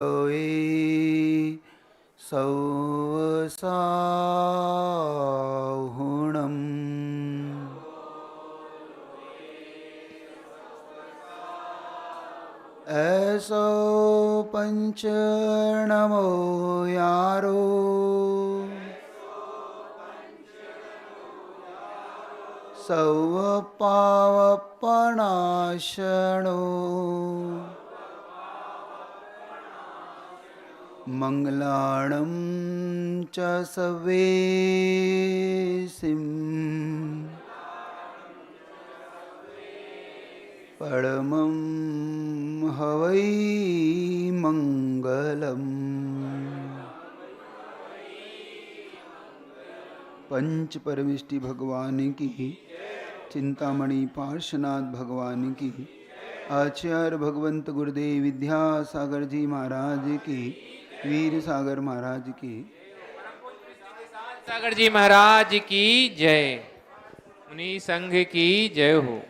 ये सौवसाहुणम् ऐसो पंचनमो यारो सौवपावपनाशनो मंगलाणं च सवेसिं परमं हवै मंगलम्। पंच परमेष्टि भगवान की, चिंतामणि पार्श्वनाथ भगवान की, आचार्य भगवंत गुरुदेव विद्यासागर जी महाराज की, वीर सागर महाराज की, सागर जी महाराज की जय। मुनि संघ की जय हो।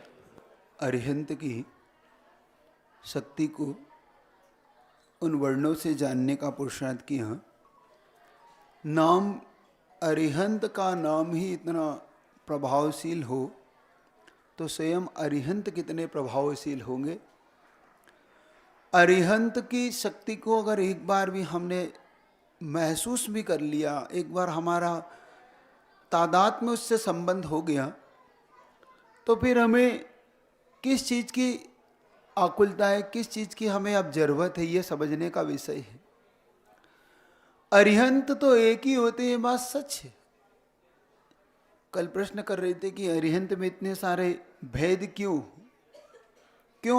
अरिहंत की शक्ति को उन वर्णों से जानने का पुरुषार्थ किया। नाम अरिहंत का नाम ही इतना प्रभावशील हो तो स्वयं अरिहंत कितने प्रभावशील होंगे। अरिहंत की शक्ति को अगर एक बार भी हमने महसूस भी कर लिया, एक बार हमारा तादाद में उससे संबंध हो गया, तो फिर हमें किस चीज़ की आकुलता है, किस चीज़ की हमें अब जरूरत है, ये समझने का विषय है। अरिहंत तो एक ही होते हैं, बात सच है। कल प्रश्न कर रहे थे कि अरिहंत में इतने सारे भेद क्यों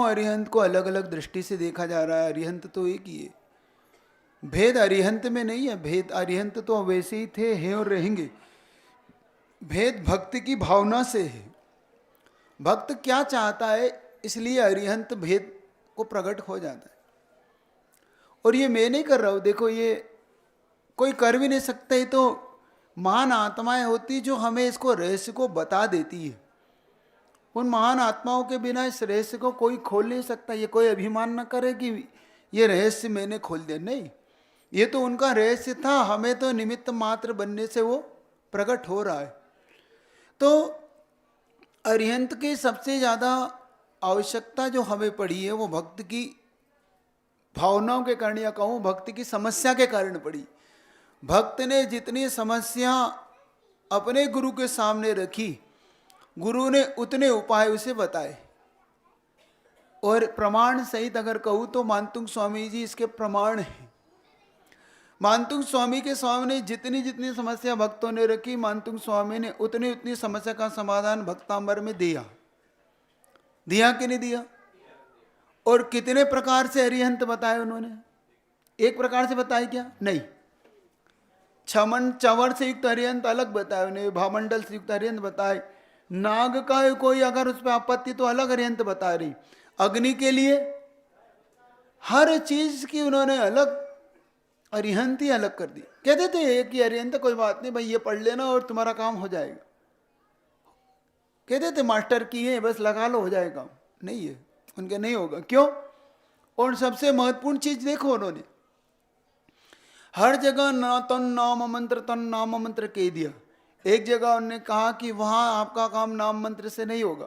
अरिहंत को अलग अलग दृष्टि से देखा जा रहा है। अरिहंत तो एक ही है, भेद अरिहंत में नहीं है। भेद अरिहंत तो वैसे ही थे, हैं और रहेंगे। भेद भक्ति की भावना से है। भक्त क्या चाहता है, इसलिए अरिहंत भेद को प्रकट हो जाता है। और ये मैं नहीं कर रहा हूं, देखो ये कोई कर भी नहीं सकता। ये तो महान आत्माएं होती जो हमें इसको रहस्य को बता देती है। उन महान आत्माओं के बिना इस रहस्य को कोई खोल नहीं सकता। ये कोई अभिमान न करे कि ये रहस्य मैंने खोल दिया, नहीं, ये तो उनका रहस्य था, हमें तो निमित्त मात्र बनने से वो प्रकट हो रहा है। तो अरिहंत की सबसे ज़्यादा आवश्यकता जो हमें पड़ी है वो भक्त की भावनाओं के कारण, या कहूँ भक्ति की समस्या के कारण पड़ी। भक्त ने जितनी समस्या अपने गुरु के सामने रखी, गुरु ने उतने उपाय उसे बताए। और प्रमाण सहित अगर कहूँ तो मानतुंग स्वामी जी इसके प्रमाण हैं। मानतुंग स्वामी के सामने जितनी जितनी समस्या भक्तों ने रखी, मानतुंग स्वामी ने उतनी उतनी समस्या का समाधान भक्तांबर में दिया कि नहीं दिया। और कितने प्रकार से अरिहंत बताए उन्होंने, एक प्रकार से बताए क्या? नहीं, छमन चवर से युक्त अरिहंत अलग बताए उन्हें, भामंडल से युक्त अरिहंत बताए, नाग का कोई अगर उस पर आपत्ति तो अलग अरिहंत बता रही, अग्नि के लिए हर चीज की उन्होंने अलग अरिहंत ही अलग कर दी। कहते थे एक ही अरिहंत, कोई बात नहीं भाई, ये पढ़ लेना और तुम्हारा काम हो जाएगा। कहते थे मास्टर की है, बस लगा लो हो जाएगा। नहीं है, उनके नहीं होगा। क्यों? और सबसे महत्वपूर्ण चीज देखो, उन्होंने हर जगह तन नाम मंत्र कह दिया। एक जगह उन्होंने कहा कि वहां आपका काम नाम मंत्र से नहीं होगा।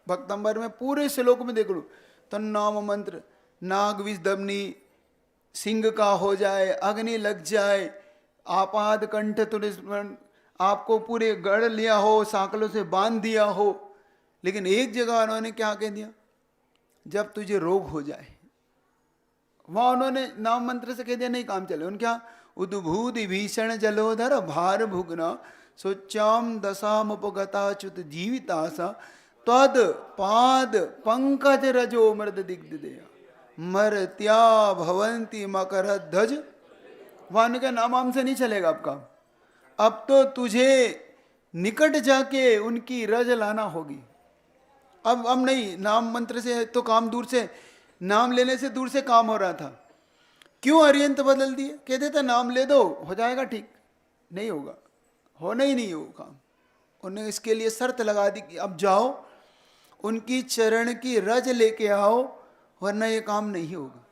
भक्तंबर में पूरे श्लोक में देख लो, तन नाम मंत्र, नाग विष दमनी सिंह का हो जाए, अग्नि लग जाए, आपाद कंठ तुरस्मरण, आपको पूरे गढ़ लिया हो, सांकलों से बांध दिया हो। लेकिन एक जगह उन्होंने क्या कह दिया, जब तुझे रोग हो जाए, वहां उन्होंने नाम मंत्र से कह दिया नहीं काम चले। उन क्या, उद्भूत भीषण जलोधर भार भुगना सोचाम दशाम उपगता च्युत जीवितासा तद पाद पंकज रजो मृद दिग्ध दया मरत्या भवंती मकर ध्वज। वहां का नाम से नहीं चलेगा आपका, अब तो तुझे निकट जाके उनकी रज लाना होगी। अब नहीं, नाम मंत्र से तो काम दूर से, नाम लेने से दूर से काम हो रहा था। क्यों अरिहंत बदल दिए? कहते थे नाम ले दो हो जाएगा ठीक, नहीं होगा, होना ही नहीं है वो काम। उन्होंने इसके लिए शर्त लगा दी कि अब जाओ उनकी चरण की रज लेके आओ, वरना ये काम नहीं होगा।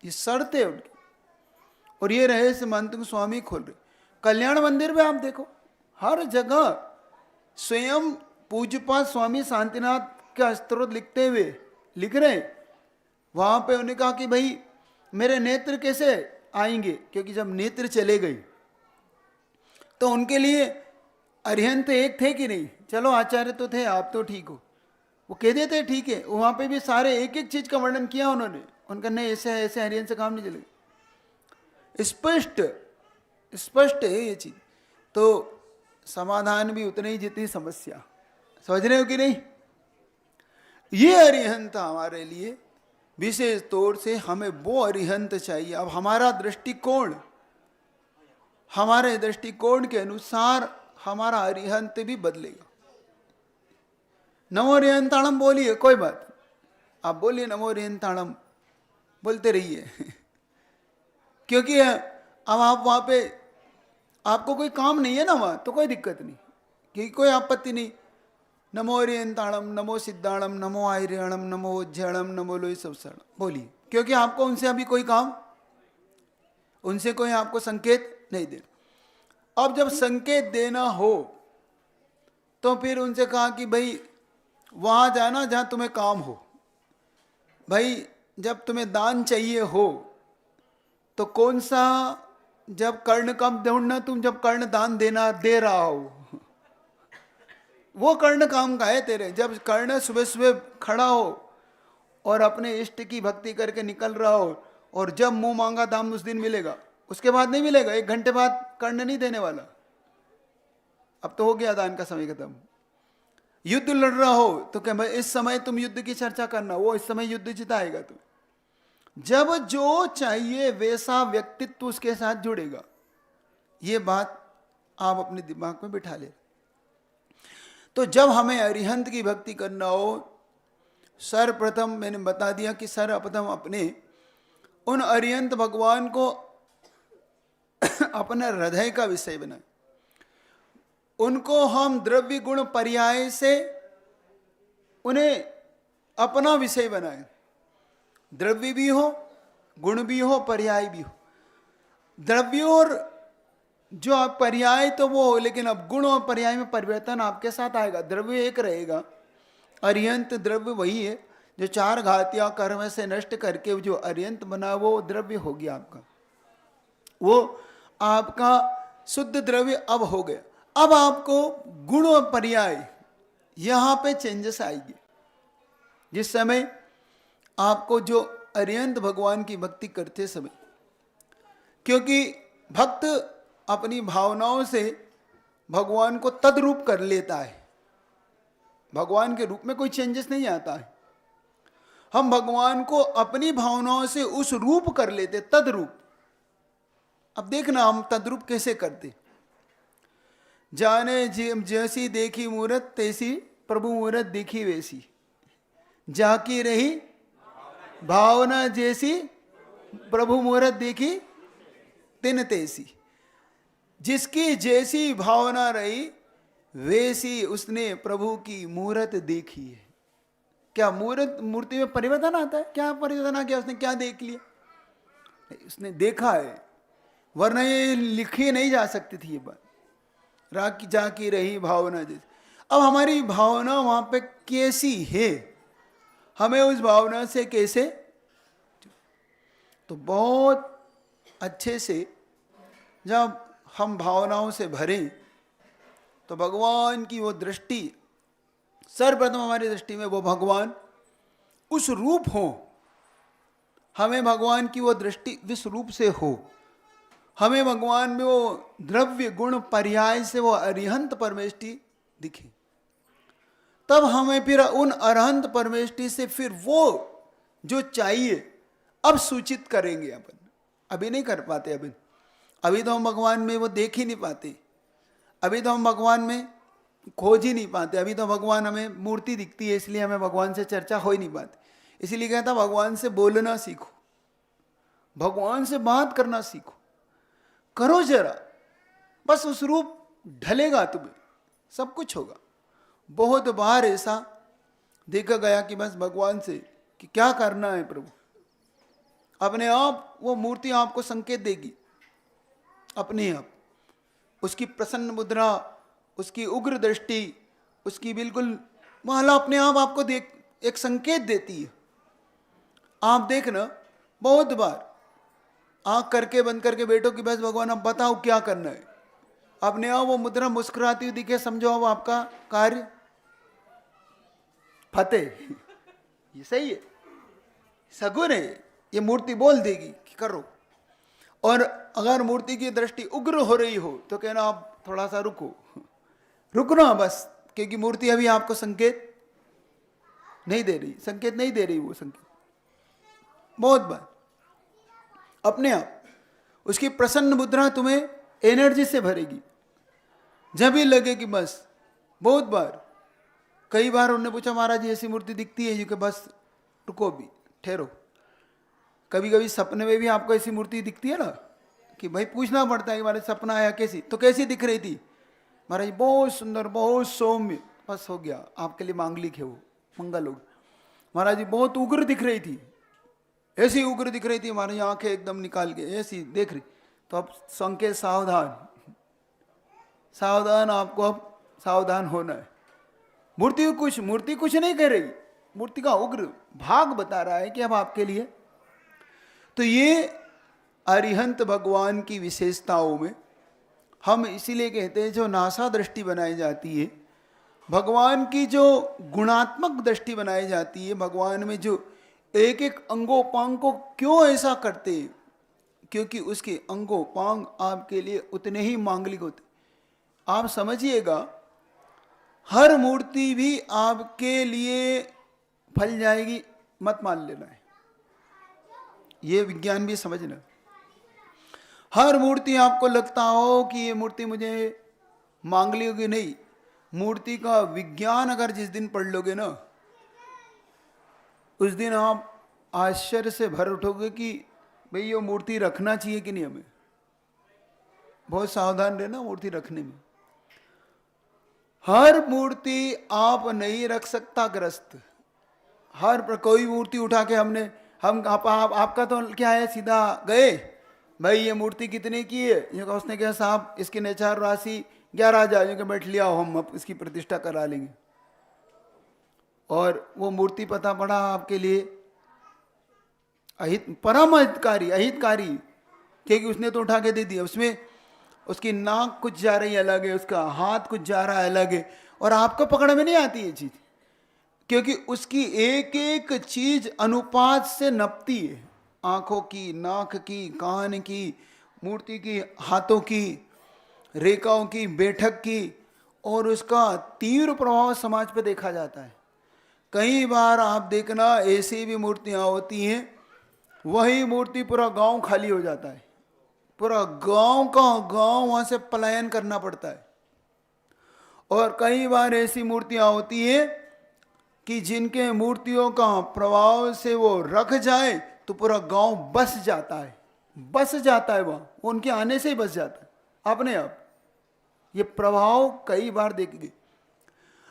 ये शर्त है उनकी। और ये रहस्य महंत स्वामी खोल रहे। कल्याण मंदिर में आप देखो, हर जगह स्वयं पूज्यपाद स्वामी शांतिनाथ का स्तोत्र लिखते हुए लिख रहे हैं। वहां पे उन्होंने कहा कि भाई मेरे नेत्र कैसे आएंगे, क्योंकि जब नेत्र चले गए तो उनके लिए अरिहंत एक थे कि नहीं। चलो आचार्य तो थे, आप तो ठीक हो, वो कह देते ठीक है। वहां पे भी सारे एक एक चीज का वर्णन किया उन्होंने। उनका नहीं ऐसे ऐसे अरिहंत से काम नहीं चलेगा। स्पष्ट स्पष्ट है ये चीज। तो समाधान भी उतने ही जितनी समस्या। समझ रहे हो कि नहीं। ये अरिहंत हमारे लिए विशेष तौर से हमें वो अरिहंत चाहिए। अब हमारा दृष्टिकोण, हमारे दृष्टिकोण के अनुसार हमारा अरिहंत भी बदलेगा। नमो अरिहंताणम बोलिए, कोई बात, आप बोलिए नमो अरिहंताणम, बोलते रहिए। क्योंकि अब आप वहां पे, आपको कोई काम नहीं है ना वहां, तो कोई दिक्कत नहीं, क्योंकि कोई आपत्ति नहीं। नमो अरिहंताणम, नमो सिद्धाणम, नमो आर्यणम, नमो उज्जयणम, नमो लोई सबसरणम बोलिए। क्योंकि आपको उनसे अभी कोई काम, उनसे कोई आपको संकेत नहीं देना। अब जब संकेत देना हो तो फिर उनसे कहा कि भाई वहां जाना जहां तुम्हें काम हो। भाई जब तुम्हें दान चाहिए हो तो कौन सा, जब कर्ण कब ढूंढना, तुम जब कर्ण दान देना दे रहा हो, वो कर्ण काम का है तेरे। जब कर्ण सुबह सुबह खड़ा हो और अपने इष्ट की भक्ति करके निकल रहा हो, और जब मुंह मांगा दाम उस दिन मिलेगा, उसके बाद नहीं मिलेगा। 1 घंटे बाद कर्ण नहीं देने वाला। अब तो हो गया दान का समय खत्म। युद्ध लड़ रहा हो तो क्या इस समय तुम युद्ध की चर्चा करना, वो इस समय युद्ध जिताएगा तुम। जब जो चाहिए वैसा व्यक्तित्व उसके साथ जुड़ेगा। ये बात आप अपने दिमाग में बिठा ले। तो जब हमें अरिहंत की भक्ति करना हो, सर्वप्रथम मैंने बता दिया कि सर्वप्रथम अपने उन अरिहंत भगवान को अपने हृदय का विषय बनाए। उनको हम द्रव्य गुण पर्याय से उन्हें अपना विषय बनाए। द्रव्य भी हो, गुण भी हो, पर्याय भी हो। द्रव्य और जो आप पर्याय तो वो हो, लेकिन अब गुण और पर्याय में परिवर्तन आपके साथ आएगा। द्रव्य एक रहेगा। अरिहंत द्रव्य वही है जो 4 घातिया कर्म से नष्ट करके जो अरिहंत बना, वो द्रव्य हो गया आपका। वो आपका शुद्ध द्रव्य अब हो गया। अब आपको गुण और पर्याय यहां पे चेंजेस आएगी। जिस समय आपको जो अरिहंत भगवान की भक्ति करते समय, क्योंकि भक्त अपनी भावनाओं से भगवान को तद्रूप कर लेता है। भगवान के रूप में कोई चेंजेस नहीं आता है। हम भगवान को अपनी भावनाओं से उस रूप कर लेते, तद्रूप। अब देखना हम तद्रूप कैसे करते। जाने जैसी देखी मूरत तैसी, प्रभु मूरत देखी वैसी। जाकी रही भावना जैसी, प्रभु मूरत देखी तिन तैसी। जिसकी जैसी भावना रही वैसी उसने प्रभु की मूरत देखी है। क्या मूर्ति में परिवर्तन आता है? क्या परिवर्तन आ गया? उसने क्या देख लिया? उसने देखा है, वरना ये लिखी नहीं जा सकती थी ये बात। राकी जाकी रही भावना जैसी। अब हमारी भावना वहां पे कैसी है, हमें उस भावना से कैसे, तो बहुत अच्छे से जब हम भावनाओं से भरें तो भगवान की वो दृष्टि, सर्वप्रथम हमारी दृष्टि में वो भगवान उस रूप हो। हमें भगवान की वो दृष्टि विश्व रूप से हो। हमें भगवान में वो द्रव्य गुण पर्याय से वो अरिहंत परमेष्टि दिखे। तब हमें फिर उन अरहंत परमेष्टि से फिर वो जो चाहिए अब सूचित करेंगे। अपन अभी नहीं कर पाते। अभी तो हम भगवान में वो देख ही नहीं पाते। अभी तो हम भगवान में खोज ही नहीं पाते। अभी तो भगवान हमें मूर्ति दिखती है, इसलिए हमें भगवान से चर्चा हो ही नहीं पाती। इसीलिए कहता भगवान से बोलना सीखो, भगवान से बात करना सीखो, करो जरा, बस उस रूप ढलेगा तुम्हें, सब कुछ होगा। बहुत बार ऐसा देखा गया कि बस भगवान से कि क्या करना है प्रभु, अपने आप वो मूर्ति आपको संकेत देगी, अपने आप। उसकी प्रसन्न मुद्रा, उसकी उग्र दृष्टि, उसकी बिल्कुल माला अपने आप आपको देख एक संकेत देती है। आप देखना, बहुत बार आंख करके बंद करके बैठो कि बस भगवान अब बताओ क्या करना है, अपने आप वो मुद्रा मुस्कुराती हुई दिखे, समझो अब आपका कार्य फतेह। ये सही है, सगुन है, ये मूर्ति बोल देगी कि करो। और अगर मूर्ति की दृष्टि उग्र हो रही हो तो कहना आप थोड़ा सा रुको, रुकना बस, क्योंकि मूर्ति अभी आपको संकेत नहीं दे रही, संकेत नहीं दे रही वो संकेत। बहुत बार अपने आप उसकी प्रसन्न मुद्रा तुम्हें एनर्जी से भरेगी, जब भी लगे कि बस। बहुत बार, कई बार उन्होंने पूछा महाराज जी ऐसी मूर्ति दिखती है कि बस रुको भी, ठहरो। कभी कभी सपने में भी आपको ऐसी मूर्ति दिखती है ना, कि भाई पूछना पड़ता है कि महाराज सपना आया कैसी, तो कैसी दिख रही थी महाराज? बहुत सुंदर, बहुत सौम्य, बस हो गया, आपके लिए मांगलिक है वो, मंगल होगा। महाराज जी बहुत उग्र दिख रही थी, ऐसी उग्र दिख रही थी, हमारी आंखें एकदम निकाल के ऐसी देख रही, तो अब संकेत सावधान, सावधान, आपको अब सावधान होना है। मूर्ति कुछ नहीं कह रही, मूर्ति का उग्र भाग बता रहा है कि अब आपके लिए। तो ये अरिहंत भगवान की विशेषताओं में हम इसीलिए कहते हैं जो नासा दृष्टि बनाई जाती है, भगवान की जो गुणात्मक दृष्टि बनाई जाती है, भगवान में जो एक एक अंगोपांग को क्यों ऐसा करते हैं, क्योंकि उसके अंगोपांग आपके लिए उतने ही मांगलिक होते। आप समझिएगा, हर मूर्ति भी आपके लिए फल जाएगी मत मान लेना है, ये विज्ञान भी समझना। हर मूर्ति आपको लगता हो कि ये मूर्ति मुझे मांगलिक होगी, नहीं, मूर्ति का विज्ञान अगर जिस दिन पढ़ लोगे ना, उस दिन आप आश्चर्य से भर उठोगे कि भाई ये मूर्ति रखना चाहिए कि नहीं हमें। बहुत सावधान रहना मूर्ति रखने में। हर मूर्ति आप नहीं रख सकता ग्रस्त, हर कोई मूर्ति उठा के आपका तो क्या है, सीधा गए भाई ये मूर्ति कितने की है, ये उसने कहा साहब इसकी निचार राशि 11,000 के, बैठ लिया हम अब इसकी प्रतिष्ठा करा लेंगे। और वो मूर्ति पता पड़ा आपके लिए परम अहितकारी, क्योंकि उसने तो उठा के दे दिया, उसमें उसकी नाक कुछ जा रही है अलग है, उसका हाथ कुछ जा रहा है अलग है, और आपको पकड़ में नहीं आती ये चीज, क्योंकि उसकी एक एक चीज अनुपात से नपती है, आंखों की, नाक की, कान की, मूर्ति की, हाथों की, रेखाओं की, बैठक की, और उसका तीव्र प्रभाव समाज पे देखा जाता है। कई बार आप देखना ऐसी भी मूर्तियां होती हैं, वही मूर्ति पूरा गांव खाली हो जाता है, पूरा गांव का गांव वहां से पलायन करना पड़ता है। और कई बार ऐसी मूर्तियां होती हैं कि जिनके मूर्तियों का प्रभाव से वो रख जाए तो पूरा गांव बस जाता है वहां, वो उनके आने से ही बस जाता है अपने आप। ये प्रभाव कई बार देखेंगे।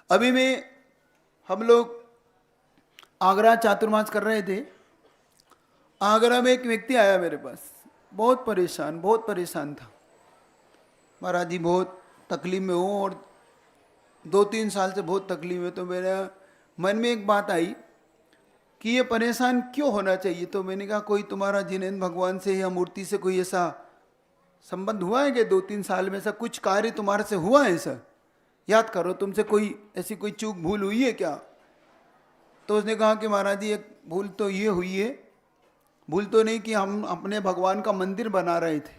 अभी में हम लोग आगरा चातुर्मास कर रहे थे, आगरा में एक व्यक्ति आया मेरे पास, बहुत परेशान था। महाराज जी बहुत तकलीफ में हूँ और 2-3 साल से बहुत तकलीफ में। तो मेरे मन में एक बात आई कि ये परेशान क्यों होना चाहिए। तो मैंने कहा कोई तुम्हारा जिनेंद्र भगवान से या मूर्ति से कोई ऐसा संबंध हुआ है कि 2-3 साल में ऐसा कुछ कार्य तुम्हारे से हुआ है, ऐसा याद करो, तुमसे कोई ऐसी कोई चूक भूल हुई है क्या? तो उसने कहा कि महाराज जी एक भूल तो ये हुई है, भूल तो नहीं कि हम अपने भगवान का मंदिर बना रहे थे,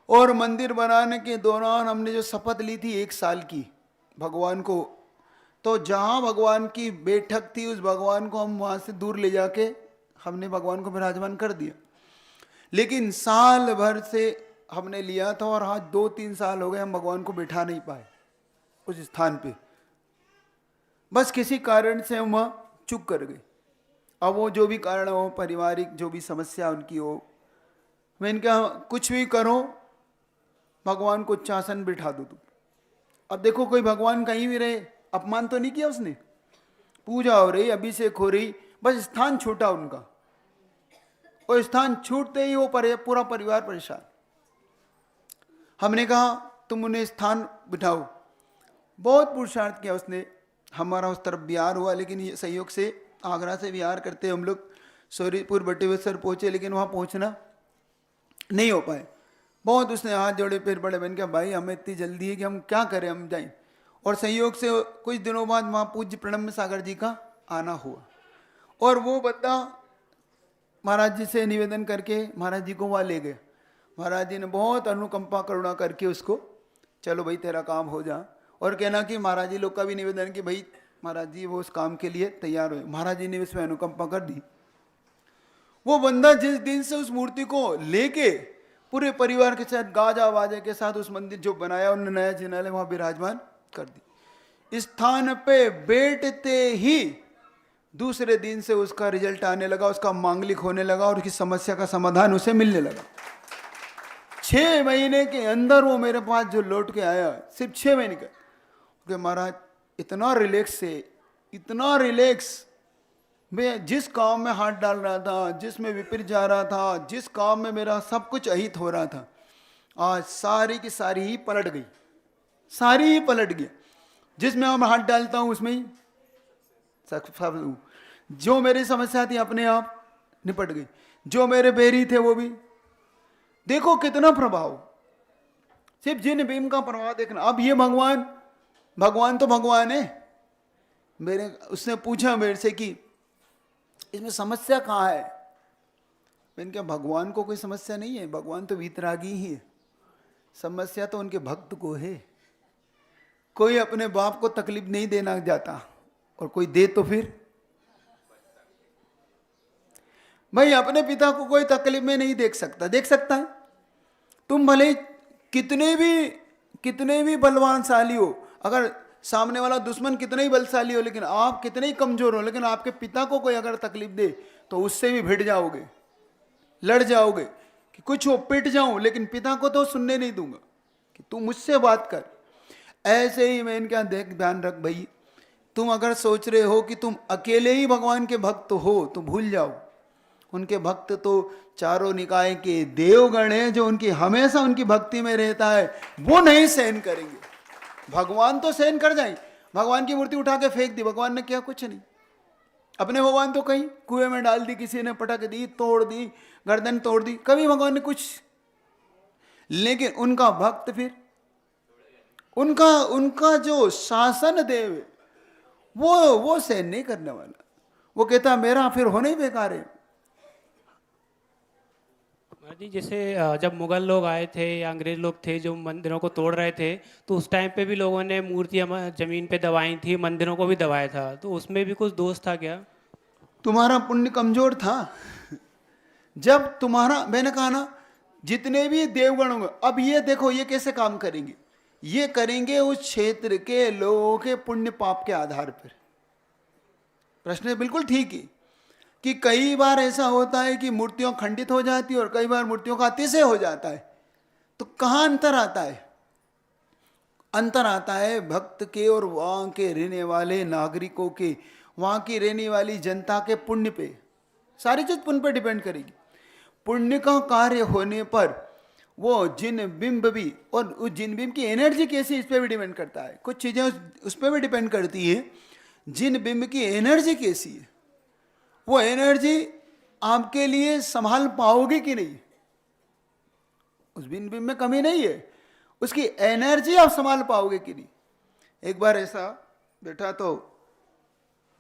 और मंदिर बनाने के दौरान हमने जो शपथ ली थी 1 साल की भगवान को, तो जहाँ भगवान की बैठक थी उस भगवान को हम वहाँ से दूर ले जाके हमने भगवान को विराजमान कर दिया। लेकिन साल भर से हमने लिया था और आज 2-3 साल हो गए हम भगवान को बिठा नहीं पाए उस स्थान पे, बस किसी कारण से हम वहाँ चूक कर गए। अब वो जो भी कारण हो, पारिवारिक जो भी समस्या उनकी हो, मैंने कहा कुछ भी करो भगवान को उच्चासन बिठा दो तुम। अब देखो कोई भगवान कहीं भी रहे, अपमान तो नहीं किया उसने, पूजा हो रही, अभिषेक हो रही, बस स्थान छोटा उनका, और स्थान छूटते ही वो पूरा परिवार परेशान। हमने कहा तुम उन्हें स्थान बिठाओ। बहुत पुरुषार्थ किया उसने, हमारा उस तरफ बिहार हुआ, लेकिन ये संयोग से आगरा से बिहार करते हम लोग सोरीपुर बटेश्वर पहुँचे, लेकिन वहाँ पहुँचना नहीं हो पाए। बहुत उसने हाथ जोड़े, फिर बड़े बहन के भाई हमें इतनी जल्दी है कि हम क्या करें, हम जाएं। और संयोग से कुछ दिनों बाद वहाँ पूज्य प्रणम्य सागर जी का आना हुआ, और वो बंदा महाराज जी से निवेदन करके महाराज जी को वहाँ ले गए। महाराज जी ने बहुत अनुकंपा करुणा करके उसको, चलो भाई तेरा काम हो जा, और कहना कि महाराज जी लोग का भी निवेदन कि भाई महाराज जी वो उस काम के लिए तैयार हुए। महाराज जी ने उसमें अनुकंपा कर दी। वो बंदा जिस दिन से उस मूर्ति को लेके पूरे परिवार के साथ गाजा वाजे के साथ उस मंदिर जो बनाया उन्होंने नया जिनालय वहां विराजमान कर दी, स्थान पे बैठते ही दूसरे दिन से उसका रिजल्ट आने लगा, उसका मांगलिक होने लगा और उसकी समस्या का समाधान उसे मिलने लगा। 6 महीने के अंदर वो मेरे पास जो लौट के आया, सिर्फ 6 महीने का, कि महाराज इतना रिलैक्स है, इतना रिलैक्स, मैं जिस काम में हाथ डाल रहा था, जिसमें विपरीत जा रहा था, जिस काम में मेरा सब कुछ अहित हो रहा था, आज सारी की सारी ही पलट गई, सारी ही पलट गई। जिसमें मैं हाथ डालता हूं उसमें ही सफल हूं। जो मेरी समस्या थी अपने आप निपट गई, जो मेरे बैरी थे वो भी। देखो कितना प्रभाव, सिर्फ जिन भीम का प्रभाव देखना। अब ये भगवान तो भगवान है। उसने पूछा मेरे से कि इसमें समस्या कहाँ है। मैंने कहा भगवान को कोई समस्या नहीं है, भगवान तो वीतरागी ही है, समस्या तो उनके भक्त को है। कोई अपने बाप को तकलीफ नहीं देना चाहता, और कोई दे तो फिर भाई अपने पिता को कोई तकलीफ में नहीं देख सकता है। तुम भले कितने भी बलवानशाली हो, अगर सामने वाला दुश्मन कितना ही बलशाली हो, लेकिन आप कितने ही कमजोर हो, लेकिन आपके पिता को कोई अगर तकलीफ दे तो उससे भी भिड़ जाओगे, लड़ जाओगे कि कुछ हो पिट जाऊं, लेकिन पिता को तो सुनने नहीं दूंगा कि तू मुझसे बात कर। ऐसे ही मैं इनका ध्यान रख भाई, तुम अगर सोच रहे हो कि तुम अकेले ही भगवान के भक्त हो तो भूल जाओ। उनके भक्त तो चारों निकाय के देवगण हैं, जो उनकी हमेशा उनकी भक्ति में रहता है, वो नहीं सहन करेंगे। भगवान तो सहन कर जाए। भगवान की मूर्ति उठा के फेंक दी, भगवान ने किया कुछ नहीं। अपने भगवान तो कहीं कुएं में डाल दी, किसी ने पटक दी, तोड़ दी, गर्दन तोड़ दी, कभी भगवान ने कुछ। लेकिन उनका भक्त फिर उनका जो शासन देव है, वो सहन नहीं करने वाला। वो कहता मेरा फिर होना ही बेकार है। जी जैसे जब मुगल लोग आए थे या अंग्रेज लोग थे जो मंदिरों को तोड़ रहे थे, तो उस टाइम पे भी लोगों ने मूर्तियां जमीन पे दबाई थी, मंदिरों को भी दबाया था, तो उसमें भी कुछ दोष था क्या? तुम्हारा पुण्य कमजोर था। जब तुम्हारा, मैंने कहा ना, जितने भी देवगण होंगे, अब ये देखो ये कैसे काम करेंगे, ये करेंगे उस क्षेत्र के लोगों के पुण्य पाप के आधार पर। प्रश्न बिल्कुल ठीक है कि कई बार ऐसा होता है कि मूर्तियां खंडित हो जाती है और कई बार मूर्तियों का अतिशय हो जाता है। तो कहाँ अंतर आता है? अंतर आता है भक्त के और वहाँ के रहने वाले नागरिकों के, वहाँ की रहने वाली जनता के पुण्य पे। सारी चीज पुण्य पे डिपेंड करेगी। पुण्य का कार्य होने पर वो जिन बिंब भी, और उस जिन बिंब की एनर्जी कैसी, इस पर भी डिपेंड करता है। कुछ चीजें उस पर भी डिपेंड करती है, जिन बिंब की एनर्जी कैसी है, वो एनर्जी आपके लिए संभाल पाओगे कि नहीं। उस बिंब में कमी नहीं है, उसकी एनर्जी आप संभाल पाओगे कि नहीं। एक बार ऐसा बैठा तो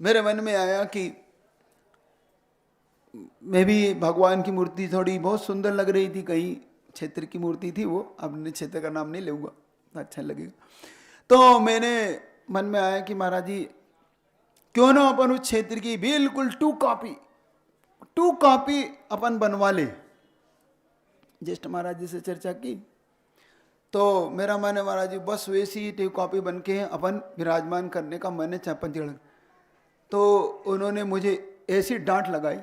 मेरे मन में आया कि मैं भी भगवान की मूर्ति थोड़ी बहुत सुंदर लग रही थी, कहीं क्षेत्र की मूर्ति थी वो, अपने क्षेत्र का नाम नहीं लूंगा, अच्छा लगेगा। तो मैंने मन में आया कि महाराज जी क्यों ना अपन उस क्षेत्र की बिल्कुल टू कॉपी अपन बनवा ले। ज्येष्ठ महाराज जी से चर्चा की तो मेरा मन है महाराज जी बस वैसी टू कॉपी बन के अपन विराजमान करने का मन है पंचगढ़। तो उन्होंने मुझे ऐसी डांट लगाई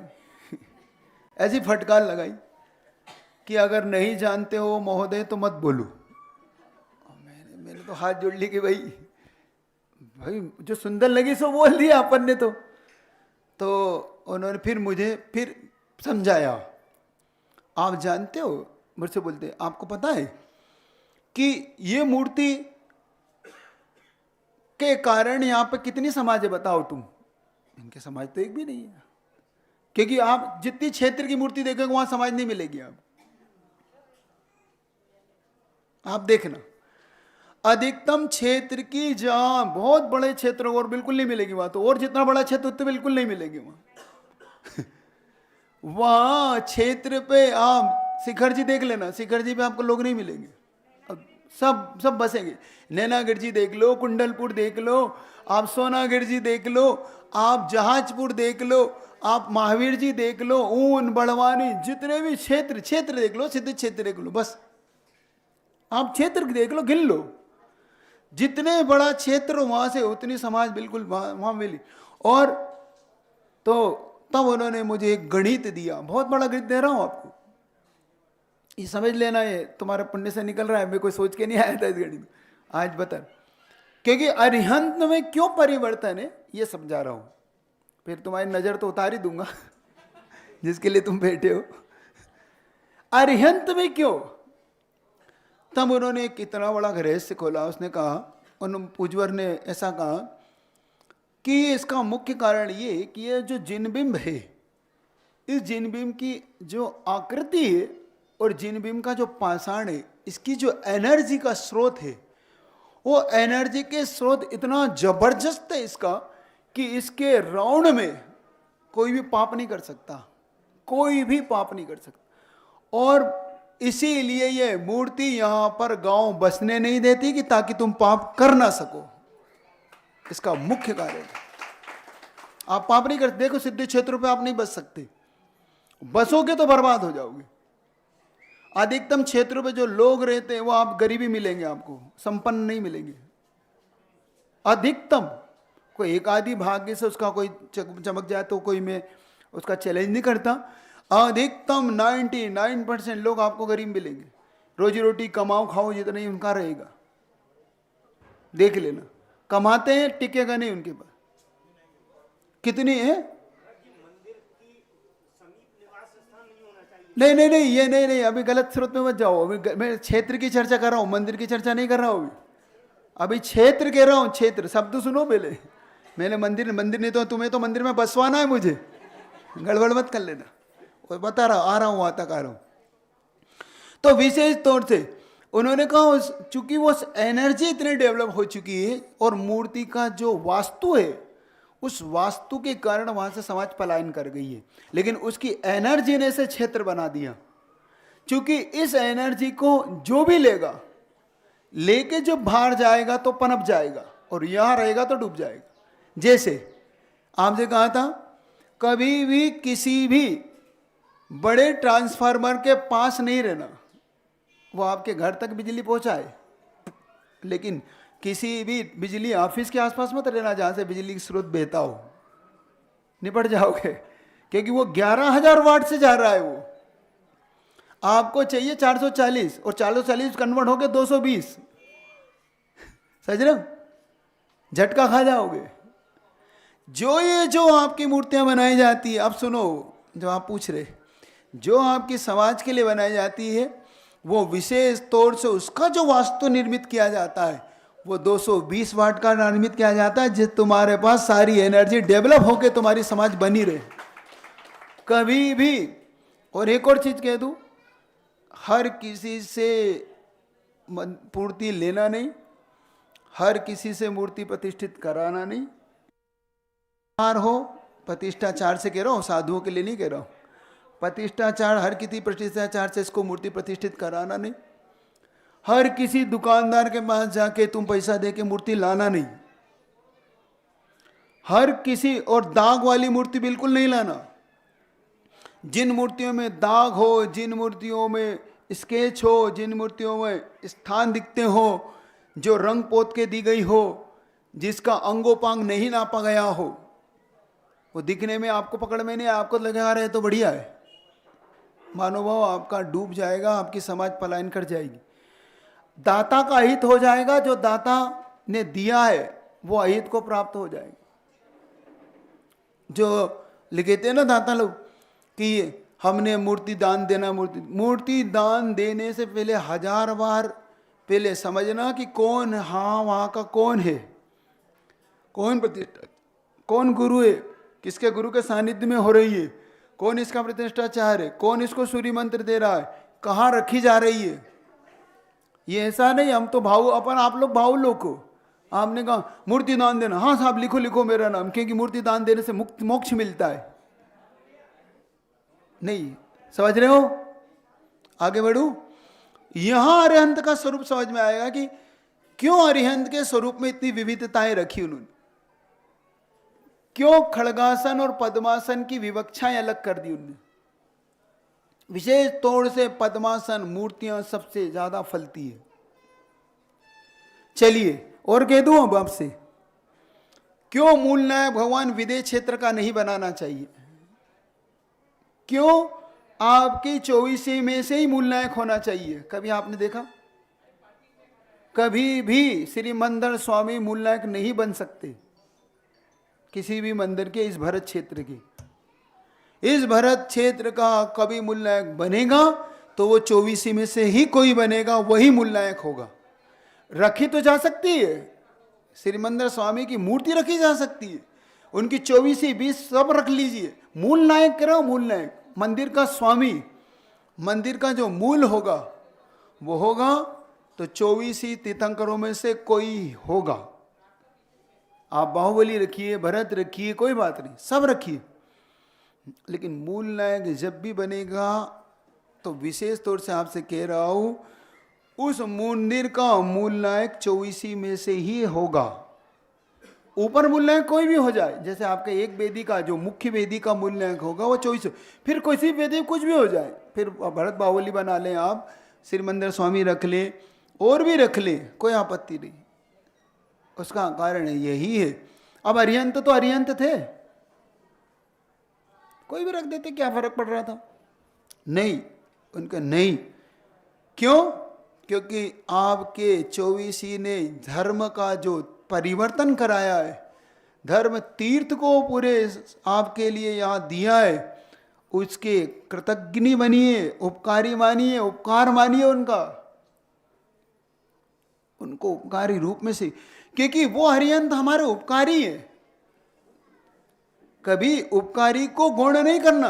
ऐसी फटकार लगाई कि अगर नहीं जानते हो महोदय तो मत बोलो। मैंने तो हाथ जोड़ ली कि भाई जो सुंदर लगी सो बोल दिया अपन ने। तो उन्होंने फिर मुझे समझाया आप जानते हो, मुझसे बोलते आपको पता है कि ये मूर्ति के कारण यहां पर कितनी समाज है, बताओ तुम। इनके समाज तो एक भी नहीं है, क्योंकि आप जितनी क्षेत्र की मूर्ति देखोगे वहां समाज नहीं मिलेगी। आप देखना, अधिकतम क्षेत्र की जहां बहुत बड़े क्षेत्र और बिल्कुल नहीं मिलेगी वहां, तो और जितना बड़ा क्षेत्र उतने बिल्कुल नहीं मिलेगी वहां। वहां क्षेत्र पे आप शिखर जी देख लेना, शिखर जी पे आपको लोग नहीं मिलेंगे, अब सब सब बसेंगे। नैनागिर जी देख लो, कुंडलपुर देख लो, आप सोनागिर जी देख लो, आप जहाजपुर देख लो, आप महावीर जी देख लो, ऊन बड़वानी, जितने भी क्षेत्र क्षेत्र देख लो, सिद्ध क्षेत्र देख लो, बस आप क्षेत्र देख लो, गिन लो, जितने बड़ा क्षेत्र वहां से उतनी समाज बिल्कुल वहां मिली। और तो तब उन्होंने मुझे एक गणित दिया, बहुत बड़ा गणित दे रहा हूं आपको, ये समझ लेना, ये तुम्हारे पुण्य से निकल रहा है, मैं कोई सोच के नहीं आया था इस गणित, आज बता। क्योंकि अरिहंत में क्यों परिवर्तन है ये समझा रहा हूं, फिर तुम्हारी नजर तो उतार ही दूंगा जिसके लिए तुम बैठे हो। अरिहंत में क्यों, तब उन्होंने एक इतना बड़ा रहस्य खोला। उसने कहा, उन पूजवर ने ऐसा कहा कि इसका मुख्य कारण ये कि ये जो जिनबिंब है, इस जिनबिंब की जो आकृति है और जिनबिंब का जो पाषाण है, इसकी जो एनर्जी का स्रोत है, वो एनर्जी के स्रोत इतना जबरदस्त है इसका कि इसके राउंड में कोई भी पाप नहीं कर सकता, कोई भी पाप नहीं कर सकता। और इसीलिए ये मूर्ति यहां पर गांव बसने नहीं देती कि ताकि तुम पाप कर ना सको, इसका मुख्य कारण है। आप पाप नहीं करते, देखो सिद्ध क्षेत्रों पे आप नहीं बस सकते, बसोगे तो बर्बाद हो जाओगे। अधिकतम क्षेत्रों पे जो लोग रहते हैं वो आप गरीबी मिलेंगे, आपको संपन्न नहीं मिलेंगे। अधिकतम कोई एक आदि भाग्य से उसका कोई चमक जाए तो कोई मैं उसका चैलेंज नहीं करता, अधिकतम 99% लोग आपको गरीब मिलेंगे। रोजी रोटी कमाओ खाओ जितना ही उनका रहेगा, देख लेना, कमाते हैं टिकेगा नहीं उनके पास। कितनी है, नहीं नहीं नहीं, ये नहीं नहीं, अभी गलत स्रोत में मत जाओ, अभी मैं क्षेत्र की चर्चा कर रहा हूं, मंदिर की चर्चा नहीं कर रहा हूं। अभी क्षेत्र कह रहा हूं, क्षेत्र शब्द सुनो पहले। मैंने मंदिर नहीं, तो तुम्हें तो मंदिर में बसवाना है, मुझे गड़बड़ मत कर लेना, और बता रहा आ रहा हूं, आता कर रहा हूं। तो विशेष तौर से उन्होंने कहा चूंकि वो एनर्जी इतनी डेवलप हो चुकी है और मूर्ति का जो वास्तु है, उस वास्तु के कारण वहां से समाज पलायन कर गई है, लेकिन उसकी एनर्जी ने से क्षेत्र बना दिया। क्योंकि इस एनर्जी को जो भी लेगा, लेके जब बाहर जाएगा तो पनप जाएगा, और यहां रहेगा तो डूब जाएगा। जैसे आपसे कहा था, कभी भी किसी भी बड़े ट्रांसफार्मर के पास नहीं रहना, वो आपके घर तक बिजली पहुंचाए, लेकिन किसी भी बिजली ऑफिस के आसपास मत रहना जहां से बिजली की स्रोत बहता हो, निपट जाओगे। क्योंकि वो 11,000 वाट से जा रहा है, वो आपको चाहिए 440, और 440 कन्वर्ट होके 220, समझ रहे हो, झटका खा जाओगे। जो आपकी मूर्तियां बनाई जाती है, अब सुनो जो आप पूछ रहे, जो आपकी समाज के लिए बनाई जाती है, वो विशेष तौर से उसका जो वास्तु निर्मित किया जाता है, वो 220 वाट का निर्मित किया जाता है, जिस तुम्हारे पास सारी एनर्जी डेवलप होके तुम्हारी समाज बनी रहे कभी भी। और एक और चीज कह दूं, हर किसी से मूर्ति लेना नहीं, हर किसी से मूर्ति प्रतिष्ठित कराना नहीं। हो प्रतिष्ठाचार से कह रहा हूं, साधुओं के लिए नहीं कह रहा हूं। प्रतिष्ठाचार, हर किसी प्रतिष्ठाचार से इसको मूर्ति प्रतिष्ठित कराना नहीं। हर किसी दुकानदार के पास जाके तुम पैसा दे के मूर्ति लाना नहीं। हर किसी, और दाग वाली मूर्ति बिल्कुल नहीं लाना। जिन मूर्तियों में दाग हो, जिन मूर्तियों में स्केच हो, जिन मूर्तियों में स्थान दिखते हो, जो रंग पोत के दी गई हो, जिसका अंगोपांग नहीं नापा गया हो, वो दिखने में आपको पकड़ में नहीं, आपको लगेगा रहे तो बढ़िया है, मानोभाव आपका डूब जाएगा, आपकी समाज पलायन कर जाएगी। दाता का अहित हो जाएगा, जो दाता ने दिया है वो अहित को प्राप्त हो जाएगा। जो लिखते हैं ना दाता लोग कि हमने मूर्ति दान देना, मूर्ति दान देने से पहले 1000 बार पहले समझना कि कौन, हाँ वहाँ का कौन है, कौन प्रतिष्ठा, कौन गुरु है, किसके गुरु के सानिध्य में हो रही है, कौन इसका प्रतिष्ठाचार है, कौन इसको सूर्य मंत्र दे रहा है, कहाँ रखी जा रही है। ये ऐसा नहीं हम तो भाव, अपन आप लोग भाव लोग हो। आपने कहा मूर्ति दान देना, हाँ साहब लिखो लिखो मेरा नाम, क्योंकि मूर्ति दान देने से मुक्त मोक्ष मिलता है। नहीं समझ रहे हो, आगे बढ़ू। यहां अरिहंत का स्वरूप समझ में आएगा कि क्यों अरिहंत के स्वरूप में इतनी विविधताएं रखी उन्होंने, क्यों खड़गासन और पद्मासन की विवक्षाएं अलग कर दी उन्होंने। विशेष तौर से पद्मासन मूर्तियां सबसे ज्यादा फलती है। चलिए और कह दूं अब आपसे, क्यों मूल नायक भगवान विदेश क्षेत्र का नहीं बनाना चाहिए, क्यों आपकी 24 में से ही मूल नायक होना चाहिए। कभी आपने देखा, कभी भी श्री मंदिर स्वामी मूल नायक नहीं बन सकते किसी भी मंदिर के, इस भरत क्षेत्र के। इस भरत क्षेत्र का कभी मूल नायक बनेगा तो वो 24 में से ही कोई बनेगा, वही मूल नायक होगा। रखी तो जा सकती है, श्री मंदिर स्वामी की मूर्ति रखी जा सकती है, उनकी 24 20 सब रख लीजिए। मूल नायक करो, मूल नायक मंदिर का स्वामी, मंदिर का जो मूल होगा वो होगा तो 24 तीर्थंकरों में से कोई होगा। आप बाहुबली रखिए, भरत रखिए, कोई बात नहीं, सब रखिए, लेकिन मूल नायक जब भी बनेगा तो विशेष तौर से आपसे कह रहा हूं, उस मंदिर का मूल नायक 24 में से ही होगा। ऊपर मूल नायक कोई भी हो जाए, जैसे आपके एक वेदी का जो मुख्य वेदी का मूल नायक होगा वो 24, फिर किसी वेदी कुछ भी हो जाए, फिर भरत बाहुबली बना लें आप, श्री मंदिर स्वामी रख लें और भी रख लें, कोई आपत्ति नहीं। उसका कारण यही है। अब अरिहंत तो अरिहंत थे, कोई भी रख देते, क्या फर्क पड़ रहा था। नहीं, उनका नहीं। क्यों? क्योंकि आपके 24 ने धर्म का जो परिवर्तन कराया है, धर्म तीर्थ को पूरे आपके लिए यहाँ दिया है, उसके कृतज्ञ बनिए, उपकारी मानिए, उपकार मानिए उनको उपकारी रूप में से, क्योंकि वो हरिहंत हमारे उपकारी है। कभी उपकारी को गौण नहीं करना,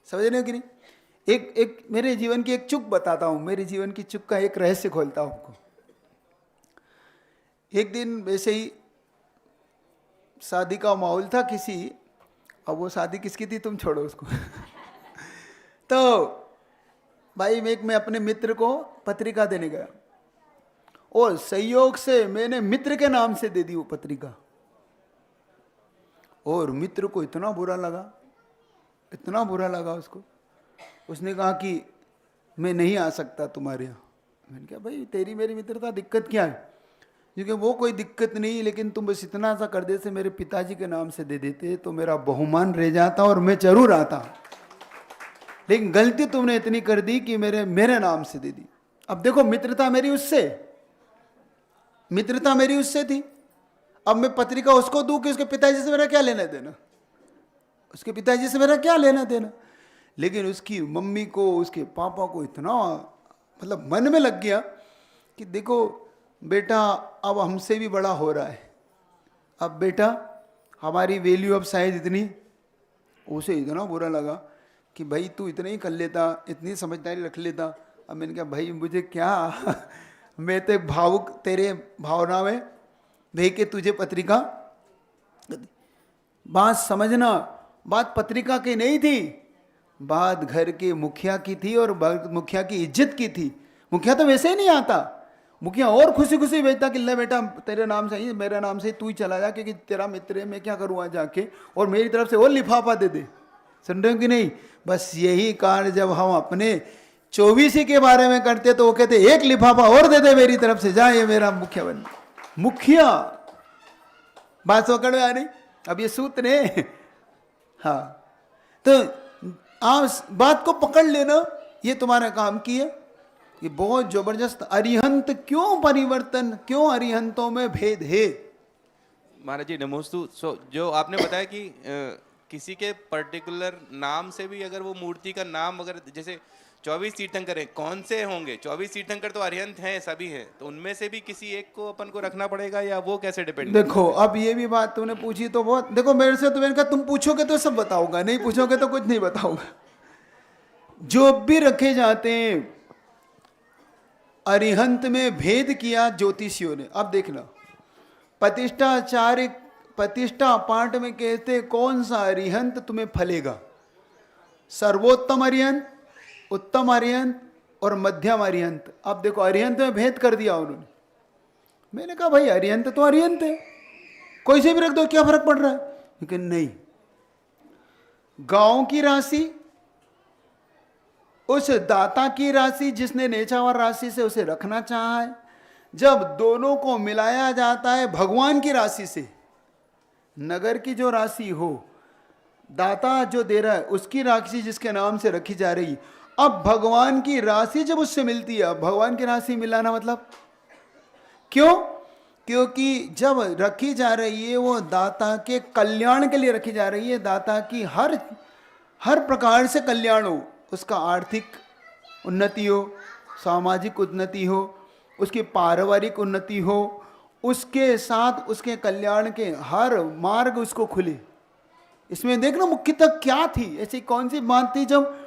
समझ रहे हो कि नहीं। एक मेरे जीवन की एक चुक बताता हूं, मेरे जीवन की चुक का एक रहस्य खोलता हूं आपको। एक दिन वैसे ही शादी का माहौल था किसी, अब वो शादी किसकी थी तुम छोड़ो उसको तो भाई मैं अपने मित्र को पत्रिका देने गया और संयोग से मैंने मित्र के नाम से दे दी वो पत्रिका, और मित्र को इतना बुरा लगा उसको। उसने कहा कि मैं नहीं आ सकता तुम्हारे यहाँ। मैंने कहा भाई तेरी मेरी मित्रता, दिक्कत क्या है? क्योंकि वो कोई दिक्कत नहीं, लेकिन तुम बस इतना सा कर देते, मेरे पिताजी के नाम से दे देते तो मेरा बहुमान रह जाता और मैं जरूर आता, लेकिन गलती तुमने इतनी कर दी कि मेरे नाम से दे दी। अब देखो मित्रता मेरी उससे थी। अब मैं पत्रिका उसको दूं कि उसके पिताजी से मेरा क्या लेना देना, उसके पिताजी से मेरा क्या लेना देना। लेकिन उसकी मम्मी को, उसके पापा को इतना मतलब मन में लग गया कि देखो बेटा अब हमसे भी बड़ा हो रहा है, अब बेटा हमारी वैल्यू अब शायद इतनी, उसे इतना बुरा लगा कि भाई तू इतना ही कर लेता, इतनी समझदारी रख लेता। अब मैंने कहा भाई मुझे क्या मैं तो भावुक तेरे भावना में भेज के तुझे पत्रिका। बात समझना, बात पत्रिका की नहीं थी, बात घर के मुखिया की थी और मुखिया की इज्जत की थी। मुखिया तो वैसे ही नहीं आता, मुखिया और खुशी खुशी भेजता कि ले बेटा तेरे नाम से ही, मेरे नाम से तू ही चला जा, क्योंकि तेरा मित्र है, मैं क्या करूँ वहाँ जाके, और मेरी तरफ से और लिफाफा दे दे। सुन रहे हो कि नहीं। बस यही कारण जब हम अपने 24 के बारे में करते तो वो कहते एक लिफाफा और दे दे मेरी तरफ से, जा ये मेरा मुखिया बन। मुखिया, बात पकड़ में आ रही। अब ये सूत्र है, हाँ, तो आप बात को पकड़ लेना, ये तुम्हारा काम की है। ये बहुत जबरदस्त। अरिहंत क्यों परिवर्तन, क्यों अरिहंतों में भेद है? महाराज जी नमोस्तु। जो आपने बताया कि किसी के पर्टिकुलर नाम से भी अगर वो मूर्ति का नाम, अगर जैसे 24 तीर्थंकर हैं, कौन से होंगे? 24 तीर्थंकर तो अरिहंत हैं, सभी हैं, तो उनमें से भी किसी एक को अपन को रखना पड़ेगा, या वो कैसे डिपेंड? देखो अब ये भी बात तूने पूछी तो बहुत, देखो मेरे से तो मैंने कहा तुम पूछोगे तो सब बताऊंगा, नहीं पूछोगे तो कुछ नहीं बताऊंगा। जो भी रखे जाते हैं अरिहंत में भेद किया ज्योतिषियों ने। अब देखना, प्रतिष्ठा पाठ में कहते कौन सा अरिहंत तुम्हें फलेगा, सर्वोत्तम अरिहंत, उत्तम अरिहंत और मध्यम अरिहंत। अब देखो अरिहंत में भेद कर दिया उन्होंने। मैंने कहा भाई अरिहंत तो अरिहंत है, कोई से भी रख दो, क्या फर्क पड़ रहा है? लेकिन नहीं, गांव की राशि, उस दाता की राशि जिसने नेचावर राशि से उसे रखना चाहा है, जब दोनों को मिलाया जाता है भगवान की राशि से, नगर की जो राशि हो, दाता जो दे रहा है उसकी राशि जिसके नाम से रखी जा रही, अब भगवान की राशि जब उससे मिलती है, भगवान की राशि मिलाना मतलब क्यों? क्योंकि जब रखी जा रही है वो दाता के कल्याण के लिए रखी जा रही है, दाता की हर प्रकार से कल्याण हो, उसका आर्थिक उन्नति हो, सामाजिक उन्नति हो, उसकी पारिवारिक उन्नति हो, उसके साथ उसके कल्याण के हर मार्ग उसको खुले। इसमें देखना मुख्यतः क्या थी, ऐसी कौन सी बात थी जब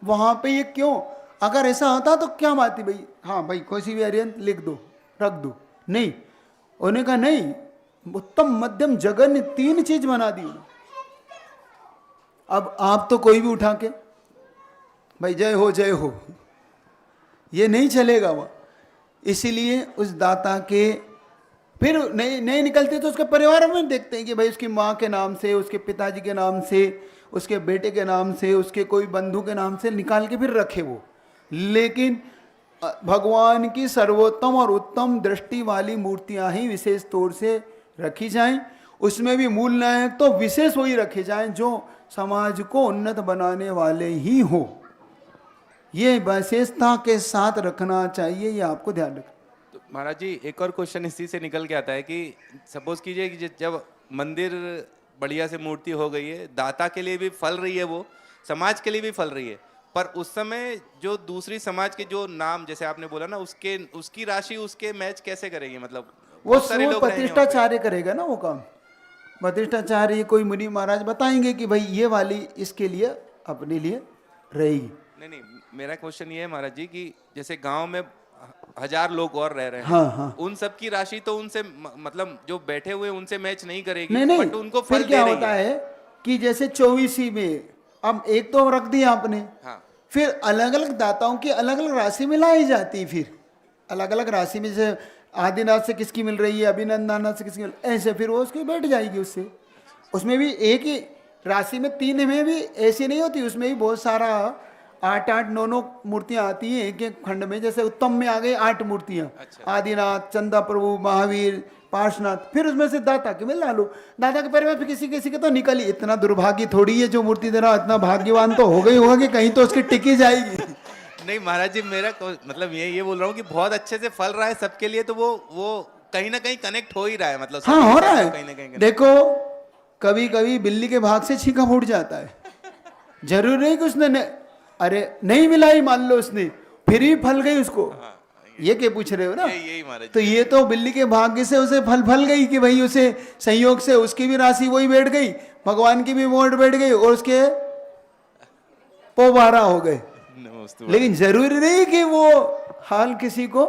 वहाँ पे ये क्यों? अगर ऐसा होता तो क्या बात थी भाई, हाँ भाई कोई सी भी अरिहंत लिख दो, रख दो, नहीं, उन्होंने कहा नहीं, उत्तम मध्यम जगन्य 3 चीज बना दी। अब आप तो कोई भी उठा के भाई जय हो, ये नहीं चलेगा वह। इसीलिए उस दाता के फिर नहीं निकलते तो उसके परिवार में देखते हैं कि भाई उसकी माँ के नाम से, उसके पिताजी के नाम से, उसके बेटे के नाम से, उसके कोई बंधु के नाम से निकाल के फिर रखे वो। लेकिन भगवान की सर्वोत्तम और उत्तम दृष्टि वाली मूर्तियां ही विशेष तौर से रखी जाएं, उसमें भी मूल नायक तो विशेष वही रखे जाएं जो समाज को उन्नत बनाने वाले ही हो। ये विशेषता के साथ रखना चाहिए, ये आपको ध्यान रखना। तो महाराज जी एक और क्वेश्चन इसी से निकल के आता है कि सपोज कीजिए कि जब मंदिर बढ़िया से मूर्ति हो गई है, दाता के लिए भी फल रही है, वो समाज के लिए भी फल रही है, पर उस समय जो दूसरी समाज के जो नाम, जैसे आपने बोला ना, उसकी राशि उसके मैच कैसे करेगी? मतलब वो प्रतिष्ठाचार्य करेगा ना वो काम। प्रतिष्ठाचार्य कोई मुनि महाराज बताएंगे कि भाई ये वाली इसके लिए अपने लिए रहेगी। नहीं, मेरा क्वेश्चन ये है महाराज जी कि जैसे गांव में 1000 लोग और रह रहे हैं, हाँ। उन सब की राशि तो उनसे मतलब जो बैठे हुए उनसे मैच नहीं करेगी, नहीं, बट उनको फल फिर क्या दे होता है कि जैसे 24 में अब एक तो रख दिया आपने, हाँ, फिर अलग अलग दाताओं की अलग अलग राशि मिलाई जाती है, फिर अलग अलग राशि में जैसे आदिनाथ से किसकी मिल रही है, अभिनंदनाथ से किसकी ऐसे फिर वो उसकी बैठ जाएगी उससे। उसमें भी एक ही राशि में 3 में भी ऐसी नहीं होती, उसमें भी बहुत सारा 8 9 मूर्तियां आती हैं एक एक खंड में। जैसे उत्तम में आ गई 8 मूर्तियां, आदिनाथ, चंदा प्रभु, महावीर, पार्श्वनाथ, फिर उसमें से दाता के मिला लो। दाता के पैर में फिर किसी किसी के तो निकली। इतना दुर्भाग्य थोड़ी है जो मूर्ति दे रहा, इतना भाग्यवान तो हो गई होगा कि कहीं तो उसकी टिकी जाएगी। नहीं महाराज जी, मेरा मतलब ये बोल रहा हूँ कि बहुत अच्छे से फल रहा है सबके लिए, तो वो कहीं ना कहीं कनेक्ट हो ही रहा है, मतलब हाँ हो रहा है। कहीं ना कहीं देखो कभी कभी बिल्ली के भाग से छींका फूट जाता है, जरूर नहीं कि उसने अरे नहीं मिलाई, मान लो उसने फिर भी फल गई उसको। ये क्या पूछ रहे हो ना? यही महाराज। तो ये तो बिल्ली के भाग्य से उसे फल गई कि भाई उसे संयोग से उसकी भी राशि वही बैठ गई, भगवान की भी वोट बैठ गई और उसके पोबारा हो गए। लेकिन जरूरी नहीं कि वो हाल किसी को,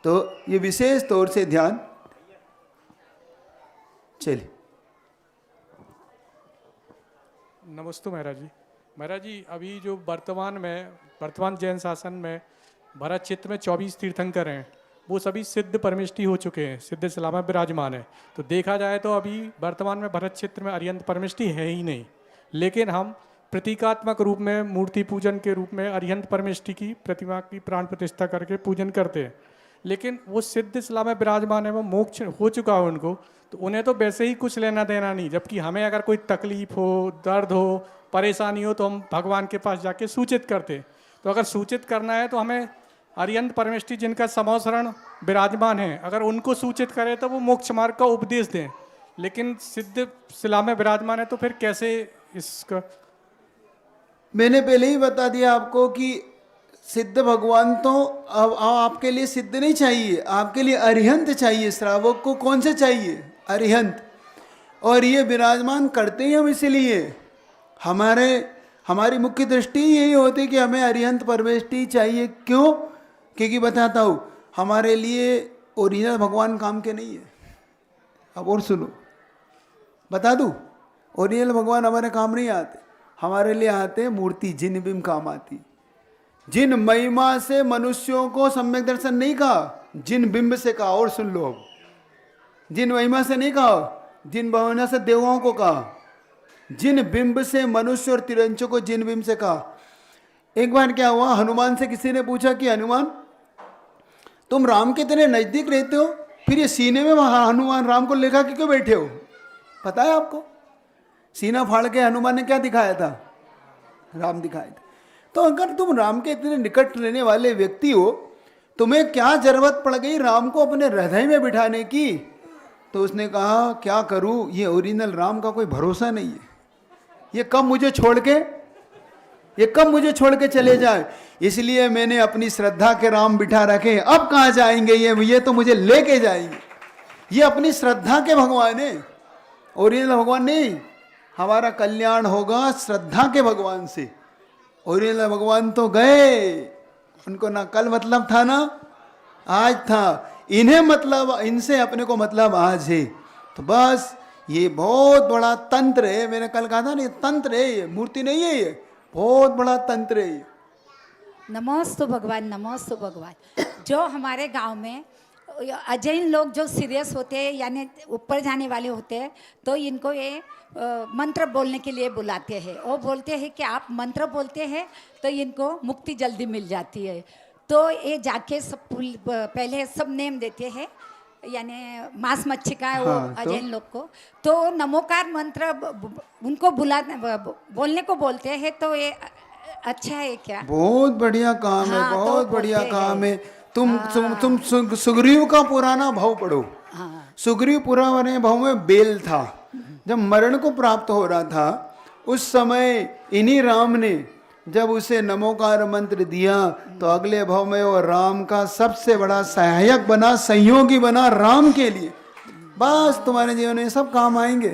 तो ये विशेष तौर से ध्यान। चलिए। नमस्ते महाराज जी। महाराज जी अभी जो वर्तमान जैन शासन में भरत क्षेत्र में 24 तीर्थंकर हैं, वो सभी सिद्ध परमेष्टि हो चुके हैं, सिद्ध शिला में विराजमान है। तो देखा जाए तो अभी वर्तमान में भरत क्षेत्र में अरिहंत परमेष्टि है ही नहीं, लेकिन हम प्रतीकात्मक रूप में मूर्ति पूजन के रूप में अरिहंत परमेष्टि की प्रतिमा की प्राण प्रतिष्ठा करके पूजन करते हैं। लेकिन वो सिद्ध शिला में विराजमान है, वो मोक्ष हो चुका है उनको, तो उन्हें तो वैसे ही कुछ लेना देना नहीं। जबकि हमें अगर कोई तकलीफ हो, दर्द हो, परेशानी हो, तो हम भगवान के पास जाके सूचित करते। तो अगर सूचित करना है तो हमें अरिहंत परमेष्टि जिनका समोसरण विराजमान है, अगर उनको सूचित करें तो वो मोक्ष मार्ग का उपदेश दें। लेकिन सिद्ध शिला में विराजमान है, तो फिर कैसे इसका? मैंने पहले ही बता दिया आपको कि सिद्ध भगवान तो अब आपके लिए सिद्ध नहीं चाहिए, आपके लिए अरिहंत चाहिए। श्रावक को कौन से चाहिए? अरिहंत। और ये विराजमान करते ही हम इसलिए, हमारी मुख्य दृष्टि यही होती कि हमें अरिहंत परमेष्टि चाहिए। क्यों? क्योंकि बताता हूँ, हमारे लिए ओरिजिनल भगवान काम के नहीं है। अब और सुनो, बता दूँ, ओरिजिनल भगवान हमारे काम नहीं आते, हमारे लिए आते हैं मूर्ति, जिन बिंब काम आती। जिन महिमा से मनुष्यों को सम्यक दर्शन नहीं कहा, जिन बिंब से कहा। और सुन लो, अब जिन महिमा से नहीं कहा, जिन भावना से देवों को कहा, जिन बिंब से मनुष्य और तिरंचों को जिन बिंब से कहा। एक बार क्या हुआ, हनुमान से किसी ने पूछा कि हनुमान तुम राम के इतने नजदीक रहते हो, फिर ये सीने में हनुमान राम को लेखा कि क्यों बैठे हो? पता है आपको? सीना फाड़ के हनुमान ने क्या दिखाया था? राम दिखाए थे। तो अगर तुम राम के इतने निकट रहने वाले व्यक्ति हो, तुम्हें क्या जरूरत पड़ गई राम को अपने हृदय में बिठाने की? तो उसने कहा क्या करूं, ये ओरिजिनल राम का कोई भरोसा नहीं है, ये कब मुझे छोड़ के चले जाए। इसलिए मैंने अपनी श्रद्धा के राम बिठा रखे। अब कहाँ जाएंगे ये तो मुझे लेके जाएंगे। ये अपनी श्रद्धा के भगवान है, ओरिजिनल भगवान नहीं। हमारा कल्याण होगा श्रद्धा के भगवान से। ओरिजिनल भगवान तो गए, उनको ना कल मतलब था ना आज था। इन्हें मतलब, इनसे अपने को मतलब आज है। तो बस ये बहुत बड़ा तंत्र है। मैंने कल कहा था ना, ये तंत्र है, ये मूर्ति नहीं है, ये बहुत बड़ा तंत्र है। नमोस्तु भगवान, नमोस्तु भगवान। जो हमारे गांव में अजैन लोग जो सीरियस होते हैं, यानी ऊपर जाने वाले होते हैं, तो इनको ये मंत्र बोलने के लिए बुलाते हैं। वो बोलते हैं कि आप मंत्र बोलते हैं तो इनको मुक्ति जल्दी मिल जाती है। तो ये जाके सब पहले सब नेम देते हैं, यानी मांस मच्छी का वो हाँ, तो? अजैन लोग को। तो नमोकार मंत्र उनको बोलने को बोलते हैं। तो ये अच्छा है क्या? बहुत बढ़िया काम है, हाँ, तो बहुत बढ़िया बोलते काम हैं। है। तुम सुग्रीव का पुराना भाव पढ़ो। हाँ। सुग्रीव पुराने भाव में बेल था। जब मरण को प्राप्त हो रहा था, उस समय इन्हीं राम ने जब उसे नमोकार मंत्र दिया, तो अगले भाव में वो राम का सबसे बड़ा सहायक बना, सहयोगी बना राम के लिए। बस तुम्हारे जीवन में सब काम आएंगे।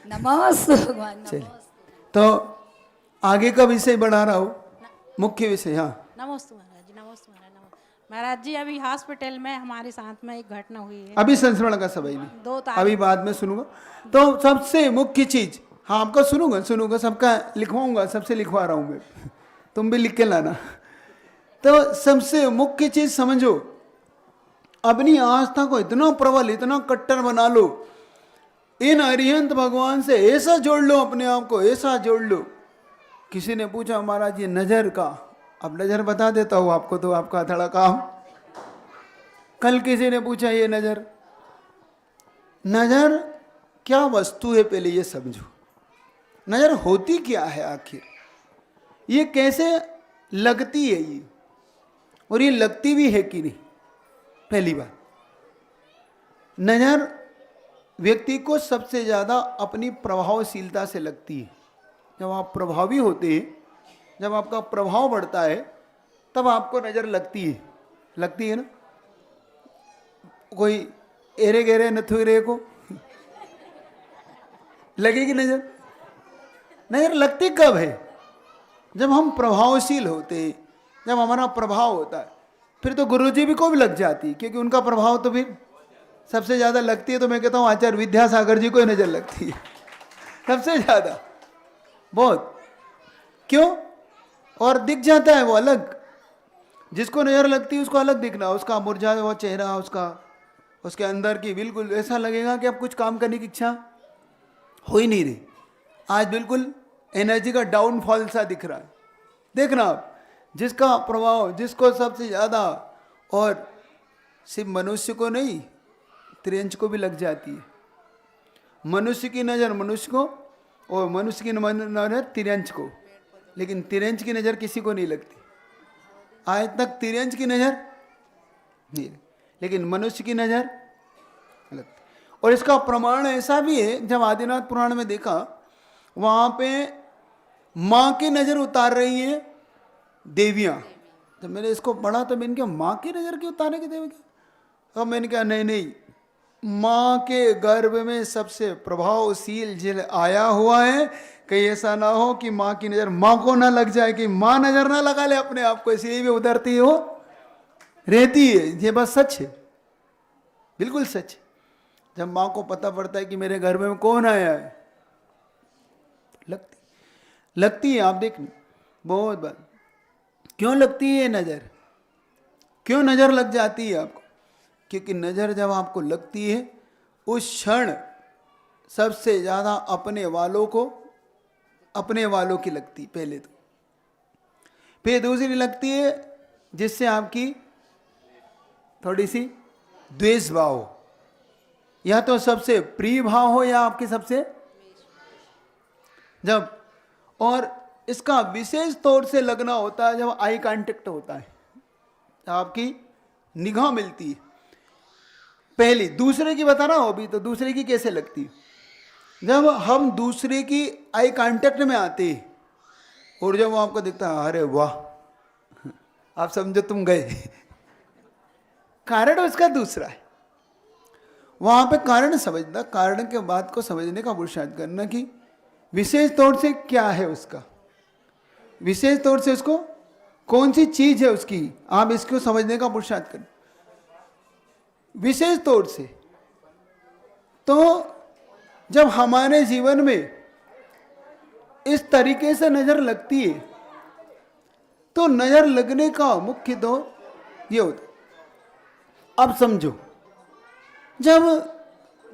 नमोस्तु भगवान, चलिए, तो आगे का विषय बढ़ा रहा हूँ, मुख्य विषय। हाँ, नमस्ते महाराज जी, नमस्ते महाराज। महाराज जी, अभी हॉस्पिटल में हमारे साथ में एक घटना हुई है। अभी संस्मरण का समय नहीं, 2 तारीख। अभी बाद में सुनूंगा। तो सबसे मुख्य चीज, हाँ आपका सुनूंगा, सबका लिखवाऊंगा, सबसे लिखवा रहा हूं मैं, तुम भी लिख के लाना। तो सबसे मुख्य चीज समझो, अपनी आस्था को इतना प्रबल, इतना कट्टर बना लो, इन अरिहंत भगवान से ऐसा जोड़ लो, अपने आप को ऐसा जोड़ लो। किसी ने पूछा महाराज ये नजर का, अब नजर बता देता हूं आपको, तो आपका थोड़ा काम। कल किसी ने पूछा ये नजर क्या वस्तु है, पहले ये समझो। नजर होती क्या है आखिर, ये कैसे लगती है ये, और ये लगती भी है कि नहीं। पहली बात, नजर व्यक्ति को सबसे ज्यादा अपनी प्रभावशीलता से लगती है। जब आप प्रभावी होते हैं, जब आपका प्रभाव बढ़ता है, तब आपको नजर लगती है ना। कोई एरे गेरे नथुरे को लगेगी नजर? नजर लगती कब है? जब हम प्रभावशील होते, जब हमारा प्रभाव होता है। फिर तो गुरुजी भी को भी लग जाती, क्योंकि उनका प्रभाव तो फिर सबसे ज्यादा लगती है। तो मैं कहता हूँ आचार्य विद्यासागर जी को ही नजर लगती है सबसे ज्यादा, बहुत। क्यों? और दिख जाता है वो अलग। जिसको नजर लगती है उसको अलग दिखना, उसका मुरझा हुआ चेहरा, उसके अंदर की बिल्कुल ऐसा लगेगा कि अब कुछ काम करने की इच्छा हो ही नहीं रही। आज बिल्कुल एनर्जी का डाउनफॉल सा दिख रहा है। देखना आप, जिसका प्रभाव, जिसको सबसे ज़्यादा, और सिर्फ मनुष्य को नहीं, त्रियंच को भी लग जाती है। मनुष्य की नज़र मनुष्य को, और मनुष्य की नज़र तिरंच को, लेकिन तिरंच की नज़र किसी को नहीं लगती। आज तक तिरंच की नज़र नहीं, लेकिन मनुष्य की नज़र लगती। और इसका प्रमाण ऐसा भी है, जब आदिनाथ पुराण में देखा, वहां पे माँ की नजर उतार रही है देवियां। जब मैंने इसको पढ़ा तो मैंने कहा माँ की नजर क्यों उतारने की देवी? अब मैंने कहा नहीं नहीं, माँ के गर्भ में सबसे प्रभावशील जिल आया हुआ है, कहीं ऐसा ना हो कि माँ की नजर माँ को ना लग जाए, कि माँ नजर ना लगा ले अपने आप को, इसलिए भी उधरती हो रहती है। ये बात सच है, बिल्कुल सच है। जब माँ को पता पड़ता है कि मेरे घर में कौन आया है, लगती है। आप देखना बहुत बार क्यों लगती है नजर, क्यों नजर लग जाती है आपको? क्योंकि नजर जब आपको लगती है उस क्षण सबसे ज्यादा अपने वालों की लगती पहले तो, फिर दूसरी लगती है जिससे आपकी थोड़ी सी द्वेष भाव हो, या तो सबसे प्रिय भाव हो या आपके सबसे जब, और इसका विशेष तौर से लगना होता है जब आई कांटेक्ट होता है, आपकी निगाह मिलती है। पहली दूसरे की बता रहा हो अभी, तो दूसरे की कैसे लगती है? जब हम दूसरे की आई कांटेक्ट में आते हैं और जब वो आपको दिखता है, अरे वाह, आप समझो तुम गए, कारण उसका दूसरा है। वहां पे कारण समझना, कारण के बात को समझने का पुरुषार्थ करना कि विशेष तौर से क्या है उसका, विशेष तौर से उसको कौन सी चीज है उसकी, आप इसको समझने का पुरुषार्थ करें विशेष तौर से। तो जब हमारे जीवन में इस तरीके से नजर लगती है, तो नजर लगने का मुख्य तो ये होता। अब समझो, जब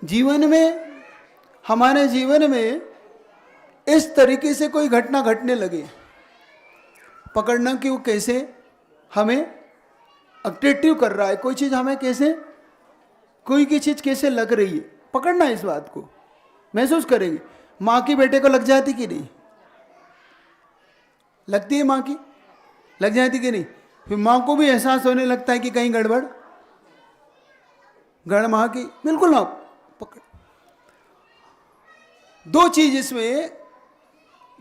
जीवन में, हमारे जीवन में इस तरीके से कोई घटना घटने लगे, पकड़ना कि वो कैसे हमें अट्रैक्टिव कर रहा है, कोई चीज हमें कैसे, कोई की चीज कैसे लग रही है, पकड़ना इस बात को महसूस करेंगे। माँ की बेटे को लग जाती कि नहीं? लगती है, माँ की लग जाती कि नहीं? फिर माँ को भी एहसास होने लगता है कि कहीं गड़बड़ माँ की, बिल्कुल ना पकड़। दो चीज इसमें,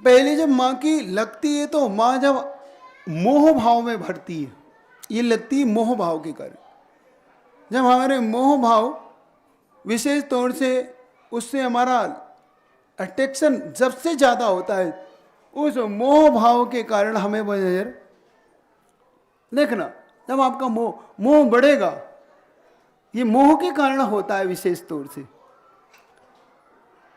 पहले जब माँ की लगती है तो माँ जब मोह भाव में भरती है, ये लगती है मोह भाव के कारण। जब हमारे मोह भाव विशेष तौर से उससे हमारा अट्रैक्शन सबसे ज्यादा होता है, उस मोह भाव के कारण हमें वो नजर देखना। जब आपका मोह बढ़ेगा, ये मोह के कारण होता है विशेष तौर से।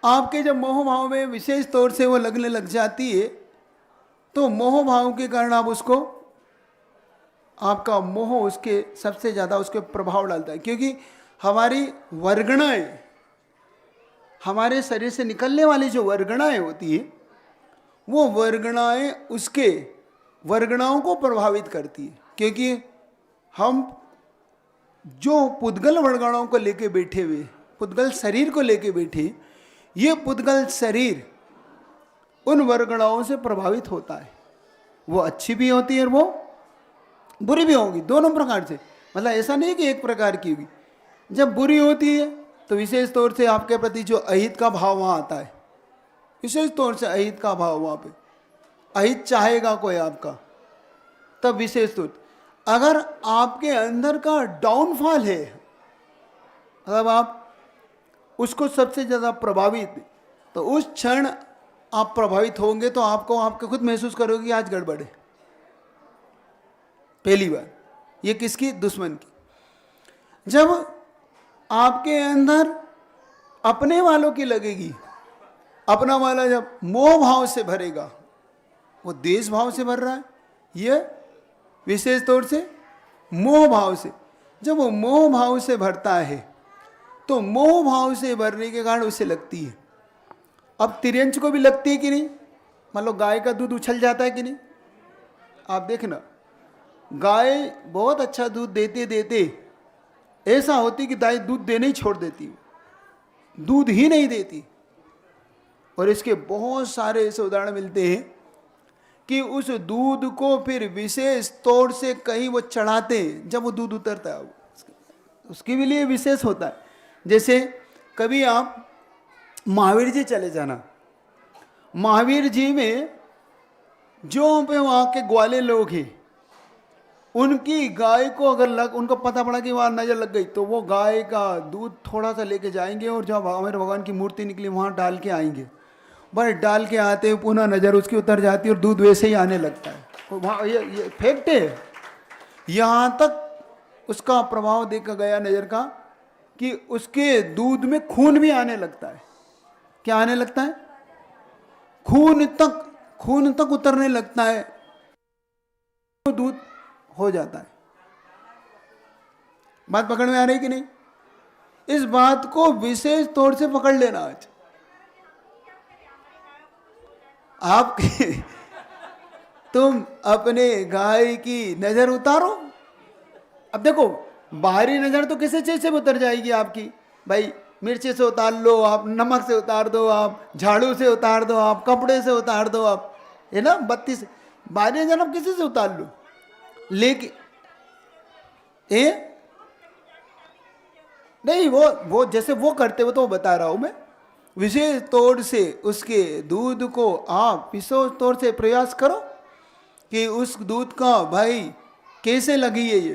आपके जब मोह भाव में विशेष तौर से वो लगने लग जाती है, तो मोह भाव के कारण आप उसको, आपका मोह उसके सबसे ज्यादा उसके प्रभाव डालता है। क्योंकि हमारी वर्गणाएं, हमारे शरीर से निकलने वाली जो वर्गणाएं होती है, वो वर्गणाएं उसके वर्गणाओं को प्रभावित करती है। क्योंकि हम जो पुद्गल वर्गणाओं को लेके बैठे हुए, पुद्गल शरीर को लेके बैठे, ये पुद्गल शरीर उन वर्गणाओं से प्रभावित होता है। वो अच्छी भी होती है और वो बुरी भी होगी, दोनों प्रकार से। मतलब ऐसा नहीं कि एक प्रकार की होगी। जब बुरी होती है तो विशेष तौर से आपके प्रति जो अहित का भाव वहाँ आता है, विशेष तौर से अहित का भाव वहाँ पे, अहित चाहेगा कोई आपका, तब विशेष तौर। अगर आपके अंदर का डाउनफॉल है, मतलब आप उसको सबसे ज़्यादा प्रभावित, तो उस क्षण आप प्रभावित होंगे तो आपको खुद महसूस करोगे कि आज गड़बड़ है। पहली बार ये किसकी? दुश्मन की। जब आपके अंदर अपने वालों की लगेगी, अपना वाला जब मोह भाव से भरेगा, वो देश भाव से भर रहा है, ये विशेष तौर से मोह भाव से। जब वो मोह भाव से भरता है तो मोह भाव से भरने के कारण उसे लगती है। अब तिर्यंच को भी लगती है कि नहीं? मान लो गाय का दूध उछल जाता है कि नहीं? आप देखना, गाय बहुत अच्छा दूध देते देते ऐसा होती कि गाय दूध देने ही छोड़ देती, दूध ही नहीं देती। और इसके बहुत सारे ऐसे उदाहरण मिलते हैं कि उस दूध को फिर विशेष तौर से कहीं वो चढ़ाते हैं, जब वो दूध उतरता है उसके भी लिए विशेष होता है। जैसे कभी आप महावीर जी चले जाना, महावीर जी में जो पे वहाँ के ग्वाले लोग हैं, उनकी गाय को अगर उनको पता पड़ा कि वहाँ नज़र लग गई तो वो गाय का दूध थोड़ा सा लेके जाएंगे और जब हमारे भगवान की मूर्ति निकली वहाँ डाल के आएंगे। बस डाल के आते हैं, पुनः नज़र उसकी उतर जाती है और दूध वैसे ही आने लगता है। वहाँ ये फैक्ट है। यहाँ तक उसका प्रभाव देखा गया नज़र का कि उसके दूध में खून भी आने लगता है। क्या आने लगता है? खून तक उतरने लगता है, तो दूध हो जाता है। बात पकड़ में आ रही कि नहीं? इस बात को विशेष तौर से पकड़ लेना। आज आपकी तुम अपने गाय की नजर उतारो। अब देखो, बाहरी नजर तो किसी चीज से उतर जाएगी आपकी, भाई मिर्ची से उतार लो आप, नमक से उतार दो आप, झाड़ू से उतार दो आप, कपड़े से उतार दो आप, है ना, बत्ती से। बाहरी नजर आप किसी से उतार लो, लेकिन नहीं, वो जैसे वो करते हो तो वो बता रहा हूं मैं। विशेष तौर से उसके दूध को आप विशेष तौर से प्रयास करो कि उस दूध का भाई कैसे लगी है ये,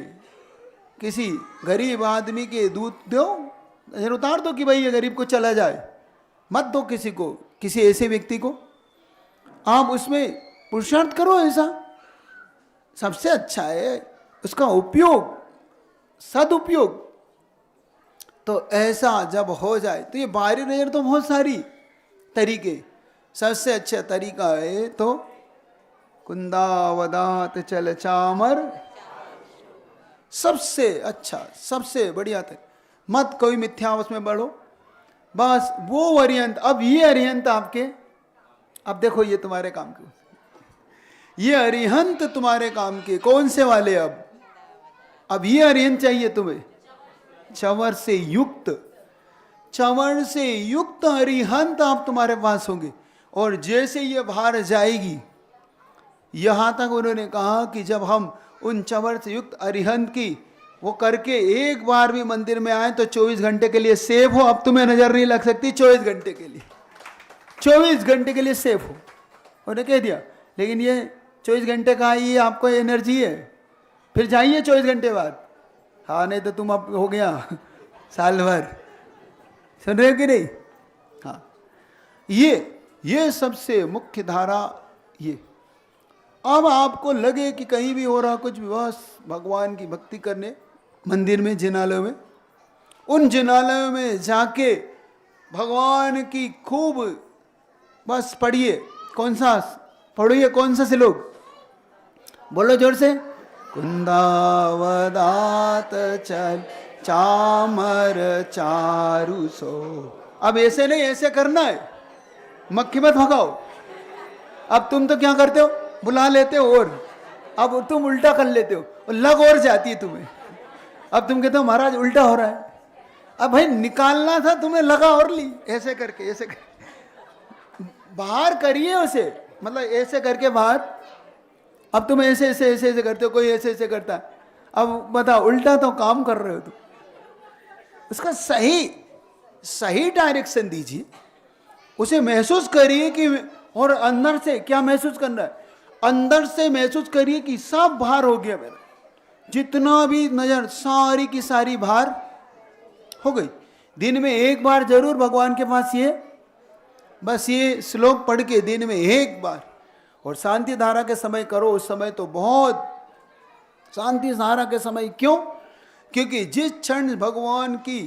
किसी गरीब आदमी के दूध दो, नजर उतार दो कि भाई ये गरीब को चला जाए, मत दो किसी को, किसी ऐसे व्यक्ति को। आप उसमें पुरुषार्थ करो, ऐसा सबसे अच्छा है उसका उपयोग, सदुपयोग। तो ऐसा जब हो जाए तो ये बाहरी नजर तो बहुत सारी तरीके, सबसे अच्छा तरीका है तो कुंदावदात चल चामर, सबसे अच्छा, सबसे बढ़िया था। मत कोई मिथ्यावश में बढ़ो, बस वो अरिहंत। अब ये अरिहंत आपके, अब देखो ये तुम्हारे काम के, ये अरिहंत तुम्हारे काम के कौन से वाले? अब ये अरिहंत चाहिए तुम्हें, चंवर से युक्त, चंवर से युक्त अरिहंत आप तुम्हारे पास होंगे। और जैसे ये बाहर जाएगी, यहां तक उन्होंने कहा कि जब हम उन चंवर से युक्त अरिहंत की वो करके एक बार भी मंदिर में आए तो 24 घंटे के लिए सेफ हो। अब तुम्हें नजर नहीं लग सकती 24 घंटे के लिए, 24 घंटे के लिए सेफ हो, उन्होंने कह दिया। लेकिन ये 24 घंटे का ये आपको एनर्जी है, फिर जाइए 24 घंटे बाद। हाँ, नहीं तो तुम अब हो गया साल भर। सुन रहे हो कि नहीं? हाँ, ये सबसे मुख्य धारा ये। अब आपको लगे कि कहीं भी हो रहा कुछ भी, बस भगवान की भक्ति करने मंदिर में, जिनालयों में, उन जिनालयों में जाके भगवान की खूब बस पढ़िए। कौन सा पढ़िए? कौन सा श्लोक बोलो जोर से? कुंदावदात चल चामर चारु सो। अब ऐसे नहीं, ऐसे करना है, मक्खी मत भगाओ। अब तुम तो क्या करते हो, बुला लेते हो और अब तुम उल्टा कर लेते हो, लग और जाती है तुम्हें। अब तुम कहते हो महाराज उल्टा हो रहा है। अब भाई निकालना था तुम्हें, लगा और ली, ऐसे करके, ऐसे करके बाहर करिए उसे, मतलब ऐसे करके बाहर। अब तुम ऐसे ऐसे ऐसे ऐसे करते हो, कोई ऐसे ऐसे करता है। अब बताओ, उल्टा तो काम कर रहे हो तुम। उसका सही डायरेक्शन दीजिए, उसे महसूस करिए कि, और अंदर से क्या महसूस करना है? अंदर से महसूस करिए कि सब बाहर हो गया मेरा, जितना भी नजर सारी की सारी बाहर हो गई। दिन में एक बार जरूर भगवान के पास ये बस ये श्लोक पढ़ के दिन में एक बार, और शांति धारा के समय करो। उस समय तो बहुत शांति धारा के समय, क्यों? क्योंकि जिस क्षण भगवान की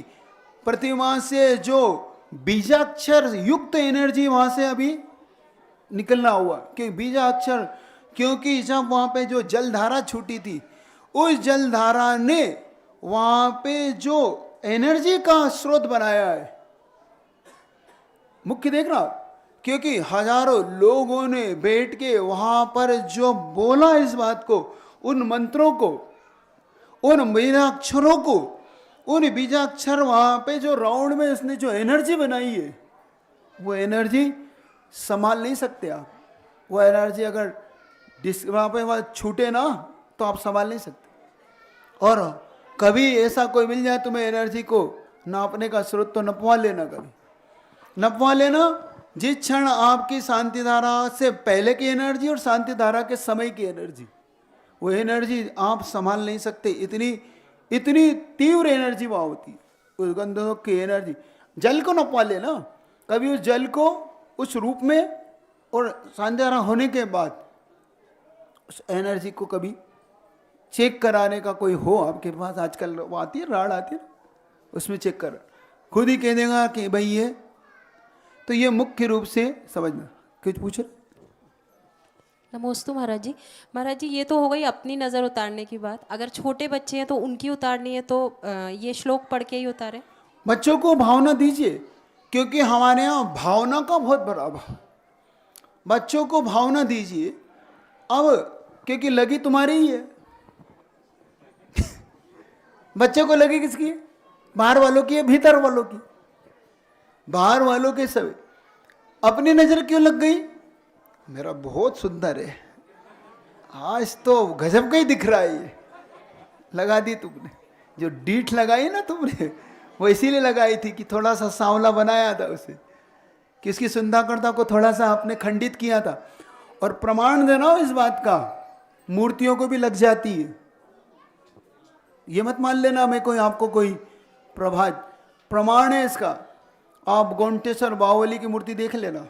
प्रतिमा से जो बीजाक्षर युक्त एनर्जी वहां से अभी निकलना हुआ, कि बीजाक्षर, क्योंकि जब वहां पे जो जलधारा छूटी थी, उस जलधारा ने वहां पे जो एनर्जी का स्रोत बनाया है। मुख्य देखना, क्योंकि हजारों लोगों ने बैठ के वहां पर जो बोला इस बात को, उन मंत्रों को, उन बीजाक्षरों को, उन बीजाक्षर वहां पे जो राउंड में उसने जो एनर्जी बनाई है, वो एनर्जी संभाल नहीं सकते आप। वो एनर्जी अगर वहां पे वह छूटे ना तो आप संभाल नहीं सकते। और कभी ऐसा कोई मिल जाए तुम्हें एनर्जी को नापने का स्रोत तो नपवा लेना, कभी नपवा लेना। जिस क्षण आपकी शांति धारा से पहले की एनर्जी और शांति धारा के समय की एनर्जी, वो एनर्जी आप संभाल नहीं सकते, इतनी इतनी तीव्र एनर्जी वहाँ होती है, उस गंधों की एनर्जी। जल को नपवा लेना, कभी उस जल को उस रूप में, और शांति धारा होने के बाद उस एनर्जी को कभी चेक कराने का कोई हो आपके पास, आजकल वो आती है, राड आती है, उसमें चेक कर, खुद ही कह देगा कि भाई ये। तो ये मुख्य रूप से समझना। कुछ पूछ रहे? नमोस्तु महाराज जी। महाराज जी, ये तो हो गई अपनी नज़र उतारने की बात। अगर छोटे बच्चे हैं तो उनकी उतारनी है, तो ये श्लोक पढ़ के ही उतारे? बच्चों को भावना दीजिए, क्योंकि हमारे यहाँ भावना का बहुत बड़ा अभाव। बच्चों को भावना दीजिए अब, क्योंकि लगी तुम्हारी ही है। बच्चों को लगी किसकी है? बाहर वालों की है, भीतर वालों की? बाहर वालों के सब। अपनी नजर क्यों लग गई? मेरा बहुत सुंदर है, आज तो गजब का ही दिख रहा है, ये लगा दी तुमने। जो डीठ लगाई ना तुमने, वो इसीलिए लगाई थी कि थोड़ा सा सांवला बनाया था उसे, कि उसकी सुंदरता को थोड़ा सा आपने खंडित किया था। और प्रमाण देना इस बात का, मूर्तियों को भी लग जाती है। ये मत मान लेना मैं कोई आपको कोई प्रमाण है इसका। आप गोमटेश्वर बाहुबली की मूर्ति देख लेना।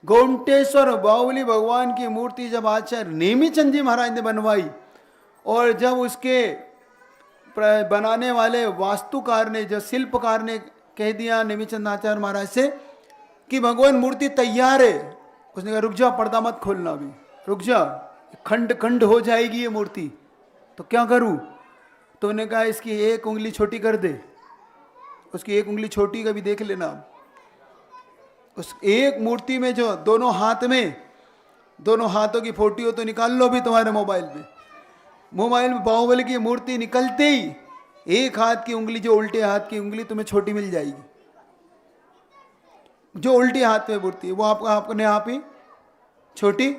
गोमटेश्वर बाहुबली भगवान की मूर्ति जब आचार्य नेमीचंद जी महाराज ने बनवाई, और जब उसके बनाने वाले वास्तुकार ने, जो शिल्पकार ने कह दिया नेमीचंद आचार्य महाराज से कि भगवान मूर्ति तैयार है, उसने कहा रुक जा, पर्दा मत खोलना, अभी रुक जा, खंड खंड हो जाएगी ये मूर्ति, तो क्या करूं? तो उन्होंने कहा इसकी एक उंगली छोटी कर दे। उसकी एक उंगली छोटी का भी देख लेना। उस एक मूर्ति में जो दोनों हाथ में, दोनों हाथों की फोटो हो तो निकाल लो भी तुम्हारे मोबाइल में। मोबाइल में बाहुबली की मूर्ति निकलते ही एक हाथ की उंगली, जो उल्टे हाथ की उंगली तुम्हें छोटी मिल जाएगी। जो उल्टे हाथ में मूर्ति है वो आपका अपने आप ही छोटी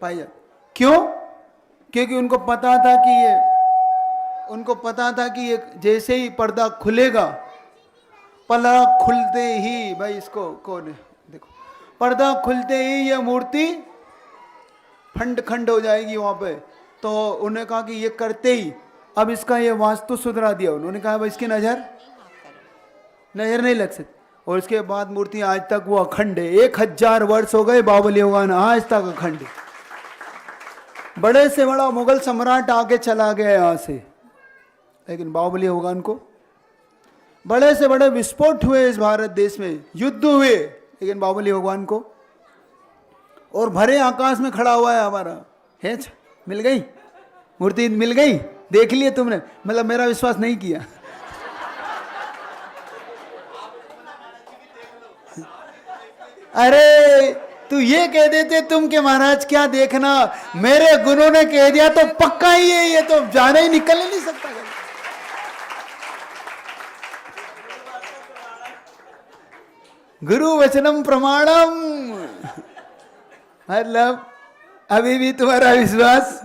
पाई जाती। क्यों? क्योंकि उनको पता था कि ये जैसे ही पर्दा खुलेगा, पर्दा खुलते ही, भाई इसको कौन है देखो, पर्दा खुलते ही ये मूर्ति खंड खंड हो जाएगी वहां पे। तो उन्होंने कहा कि ये करते ही अब इसका ये वास्तु सुधरा दिया। उन्होंने कहा भाई इसकी नजर नहीं लग सकती। और उसके बाद मूर्ति आज तक वो अखंड है। 1000 वर्ष हो गए बाहुबली भगवान, आज तक अखंड है। बड़े से बड़ा मुगल सम्राट आके चला गया यहाँ से, लेकिन बाहुबली भगवान को, बड़े से बड़े विस्फोट हुए इस भारत देश में, युद्ध हुए, लेकिन बाहुबली भगवान को, और भरे आकाश में खड़ा हुआ है हमारा है। मिल गई मूर्ति, मिल गई, देख लिए तुमने, मतलब मेरा विश्वास नहीं किया। अरे तू ये कह देते तुम के महाराज क्या देखना, मेरे गुरु ने कह दिया तो पक्का ही है, ये तो जाने ही निकल ही नहीं सकता। गुरु वचनम प्रमाणम, मतलब अभी भी तुम्हारा विश्वास।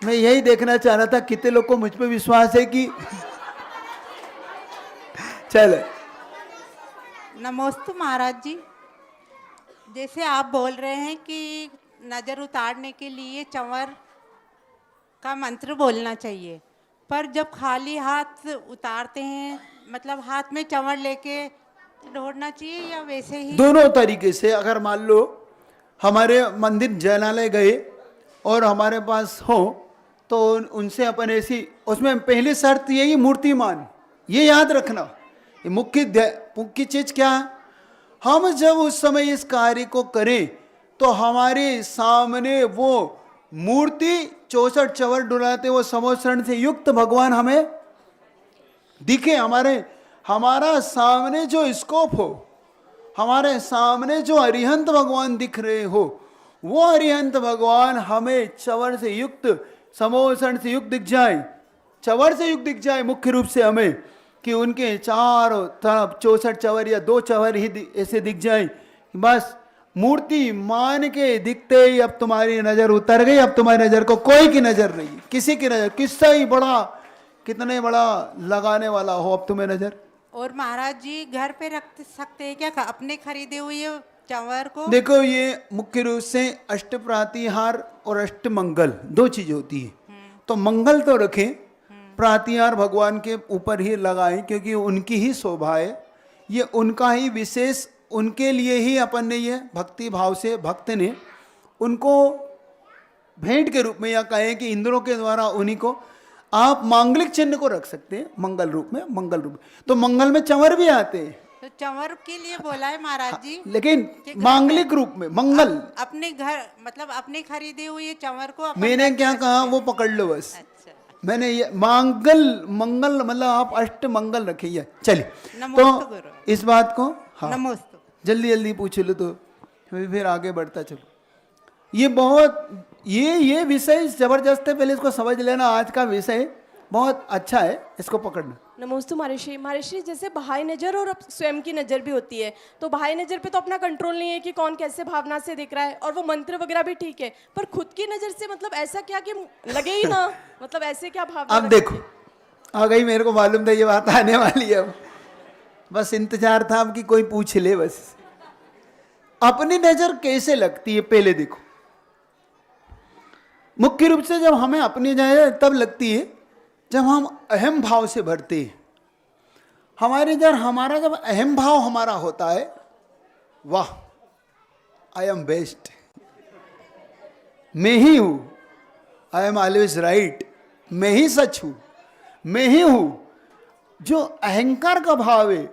मैं यही देखना चाह रहा था कितने लोग को मुझ पे विश्वास है कि चल। नमोस्तु महाराज जी। जैसे आप बोल रहे हैं कि नज़र उतारने के लिए चंवर का मंत्र बोलना चाहिए, पर जब खाली हाथ उतारते हैं, मतलब हाथ में चंवर लेके ढोड़ना चाहिए या वैसे ही? दोनों तरीके से। अगर मान लो हमारे मंदिर जैनालय गए और हमारे पास हो तो उनसे अपन ऐसी, उसमें पहली शर्त यही मूर्तिमान, ये याद रखना। ये मुख्य चीज क्या है? हम जब उस समय इस कार्य को करें तो हमारे सामने वो मूर्ति 64 चवर डुलाते वो समोसरण से युक्त भगवान हमें दिखे। हमारा सामने जो स्कोप हो, हमारे सामने जो अरिहंत भगवान दिख रहे हो, वो अरिहंत भगवान हमें चवर से युक्त, समोसरण से युक्त दिख जाए, चवर से युक्त दिख जाए। मुख्य रूप से हमें कि उनके चारों तरफ 64 चवर या 2 चवर ही ऐसे दिख जाए, बस मूर्ति मान के दिखते ही अब तुम्हारी नजर उतर गई, अब तुम्हारी नजर को कोई की नजर नहीं, किसी की नजर, किससे ही बड़ा, कितने बड़ा लगाने वाला हो, अब तुम्हें नजर। और महाराज जी घर पे रख सकते हैं क्या अपने खरीदे हुए चंवर को? देखो ये मुख्य रूप से अष्ट प्रातिहार और अष्ट मंगल दो चीज होती है। तो मंगल तो रखें, प्रातिहार भगवान के ऊपर ही लगाएं, क्योंकि उनकी ही शोभा है, ये उनका ही विशेष, उनके लिए ही अपन ने ये भक्ति भाव से भक्त ने उनको भेंट के रूप में, या कहें कि इंद्रों के द्वारा उन्हीं को आप मांगलिक चिन्ह को रख सकते हैं मंगल रूप में। मंगल रूप में तो मंगल में चंवर भी आते हैं, तो चंवर के लिए बोला है महाराज जी, लेकिन मांगलिक रूप में मंगल। अपने घर मतलब अपने खरीदे हुए चंवर को अपन मैंने घर क्या पे कहा रखते वो पकड़ लो बस। अच्छा। मैंने ये मंगल मतलब आप अष्ट मंगल रखिए। चलिए नमोस्तु तो गुरु। इस बात को हाँ नमोस्तु। जल्दी जल्दी पूछ लो तो फिर आगे बढ़ता चलो। ये बहुत ये विषय जबरदस्त है, पहले इसको समझ लेना। आज का विषय बहुत अच्छा है, इसको पकड़ना। नमोस्तु महर्षि। महर्षि जैसे बाह्य नजर और स्वयं की नजर भी होती है, तो बाह्य नजर पे तो अपना कंट्रोल नहीं है कि कौन कैसे भावना से देख रहा है, और वो मंत्र वगैरह भी ठीक है, पर खुद की नजर से मतलब ऐसा क्या कि लगे ही ना, मतलब ऐसे क्या भावना अब रखनी देखो है? आ गई, मेरे को मालूम था ये बात आने वाली है, अब बस इंतजार था अब कि कोई पूछ ले। बस अपनी नजर कैसे लगती है पहले देखो। मुख्य रूप से जब हमें अपनी नजर तब लगती है जब हम अहम भाव से भरते हैं। हमारी नजर, हमारा जब अहम भाव हमारा होता है, वाह आई एम बेस्ट, मैं ही हूं, आई एम ऑलवेज राइट, मैं ही सच हूं, मैं ही हूं, जो अहंकार का भाव है।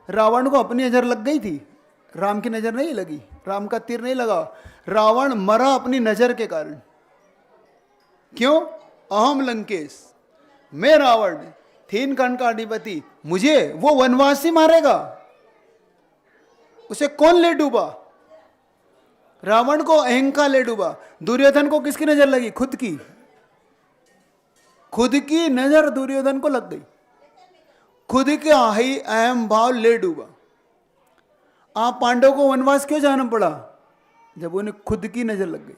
रावण को अपनी नजर लग गई थी, राम की नजर नहीं लगी, राम का तीर नहीं लगा, रावण मरा अपनी नजर के कारण। क्यों? अहम लंकेश, मैं रावण, तीन कण का अधिपति, मुझे वो वनवासी मारेगा, उसे कौन ले डूबा? रावण को अहंकार ले डूबा। दुर्योधन को किसकी नजर लगी? खुद की, खुद की नजर दुर्योधन को लग गई, खुद के ही अहम भाव ले डूबा। आप पांडव को वनवास क्यों जाना पड़ा? जब उन्हें खुद की नजर लग गई।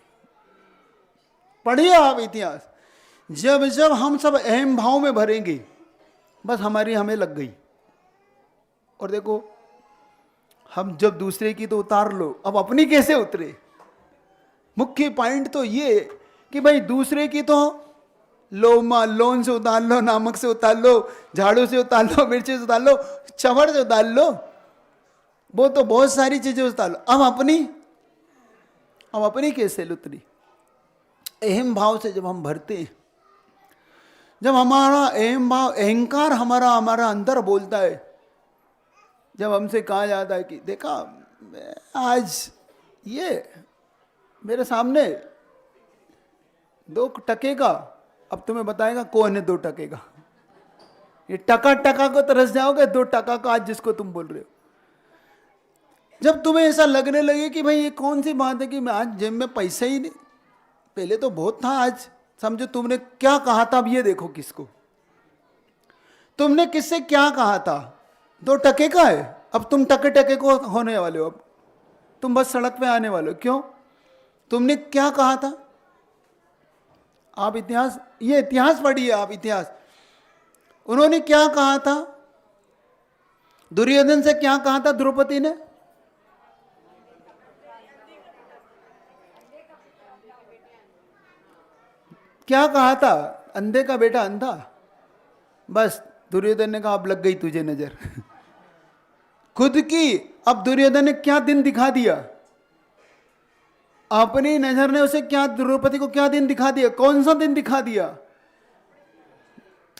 पढ़िए आप इतिहास, जब जब हम सब अहम भाव में भरेंगे, बस हमें लग गई। और देखो हम जब दूसरे की तो उतार लो, अब अपनी कैसे उतरे? मुख्य पॉइंट तो ये कि भाई दूसरे की तो लोन से उतार लो, नमक से उतार लो, झाड़ू से उतार लो, मिर्ची से उतार लो, चवड़ से उतार लो, वो तो बहुत सारी चीजें उतार लो। अब अपनी कैसे उतरी? अहम भाव से जब हम भरते हैं, जब हमारा अहम भाव, अहंकार हमारा अंदर बोलता है, जब हमसे कहा जाता है कि देखा आज ये मेरे सामने 2 टके का, अब तुम्हें बताएगा कौन है 2 टके का। ये टका को तरस जाओगे, 2 टका का आज जिसको तुम बोल रहे हो। जब तुम्हें ऐसा लगने लगे कि भाई ये कौन सी बात है कि मैं आज जेब में पैसा ही नहीं, पहले तो बहुत था, आज समझो तुमने क्या कहा था, अब ये देखो किसको, तुमने किससे क्या कहा था, 2 टके का है, अब तुम टके को होने वाले हो, अब तुम बस सड़क पे आने वाले हो। क्यों? तुमने क्या कहा था? आप इतिहास, ये इतिहास पढ़िए आप, इतिहास। उन्होंने क्या कहा था? दुर्योधन से क्या कहा था द्रौपदी ने? क्या कहा था? अंधे का बेटा अंधा। बस दुर्योधन ने कहा अब लग गई तुझे नजर खुद की। अब दुर्योधन ने क्या दिन दिखा दिया? अपनी नजर ने उसे क्या, द्रौपदी को क्या दिन दिखा दिया? कौन सा दिन दिखा दिया?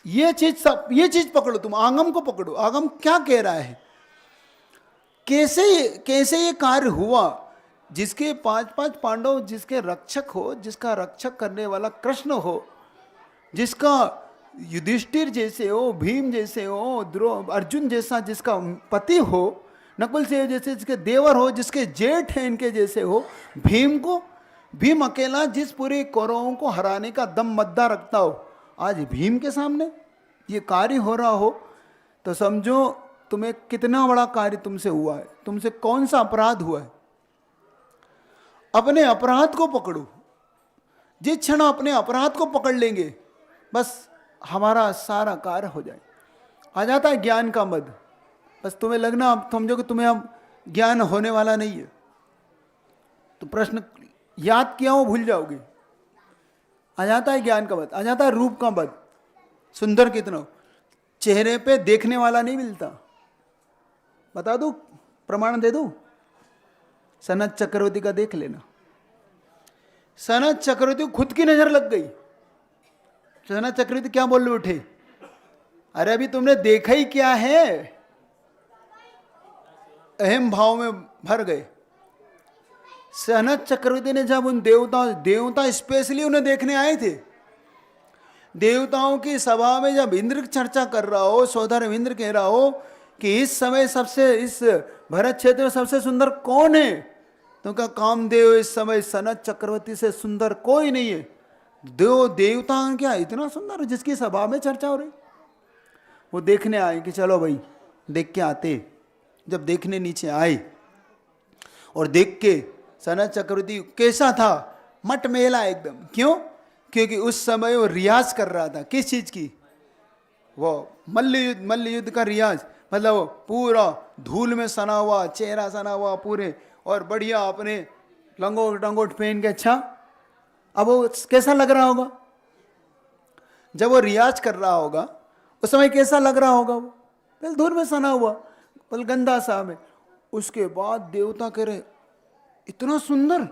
ये चीज पकड़ो, तुम आगम को पकड़ो। आगम क्या कह रहा है? कैसे ये कार्य हुआ? जिसके 5 पांडव, जिसके रक्षक हो, जिसका रक्षक करने वाला कृष्ण हो, जिसका युधिष्ठिर जैसे हो, भीम जैसे हो, अर्जुन जैसा जिसका पति हो, नकुल से जैसे जिसके देवर हो, जिसके जेठ हैं इनके जैसे हो, भीम अकेला जिस पूरे कौरवों को हराने का दम मद्दा रखता हो, आज भीम के सामने ये कार्य हो रहा हो, तो समझो तुम्हें कितना बड़ा कार्य तुमसे हुआ है, तुमसे कौन सा अपराध हुआ है। अपने अपराध को पकड़ो। जिस क्षण अपने अपराध को पकड़ लेंगे बस हमारा सारा कार्य हो जाए। आ जाता है ज्ञान का मद। बस तुम्हें लगना, अब समझो कि तुम्हें अब ज्ञान होने वाला नहीं है, तो प्रश्न याद किया हो भूल जाओगे। आ जाता है ज्ञान का मद, आ जाता है रूप का मद। सुंदर कितना, चेहरे पे देखने वाला नहीं मिलता। बता दूं, प्रमाण दे दूं, सनत चक्रवर्ती का देख लेना। सनत चक्रवर्ती को खुद की नजर लग गई। सनत चक्रवर्ती क्या बोल रहे उठे, अरे अभी तुमने देखा ही क्या है। अहम भाव में भर गए। सनत चक्रवर्ती ने जब उन देवता स्पेशली उन्हें देखने आए थे, देवताओं की सभा में जब इंद्र चर्चा कर रहा हो, सौदर इंद्र कह रहा हो कि इस समय सबसे, इस भरत क्षेत्र में सबसे सुंदर कौन है, तो क्या कामदेव इस समय सनत चक्रवर्ती से सुंदर कोई नहीं है। देवता क्या इतना सुंदर जिसकी सभा में चर्चा हो रही। वो देखने आए कि चलो भाई देख के आते। जब देखने नीचे आए और देख के सनत चक्रवर्ती कैसा था, मटमेला एकदम। क्यों? क्योंकि उस समय वो रियाज कर रहा था। किस चीज की? वो मल्ल युद्ध का रियाज। मतलब वो पूरा धूल में सना हुआ, चेहरा सना हुआ पूरे, और बढ़िया अपने लंगोट टंगोट पहन के। अच्छा, अब वो कैसा लग रहा होगा जब वो रियाज कर रहा होगा? उस समय कैसा लग रहा होगा? वो पहले धूल में सना हुआ, पल गंदा सा में। उसके बाद देवता कह रहे इतना सुंदर,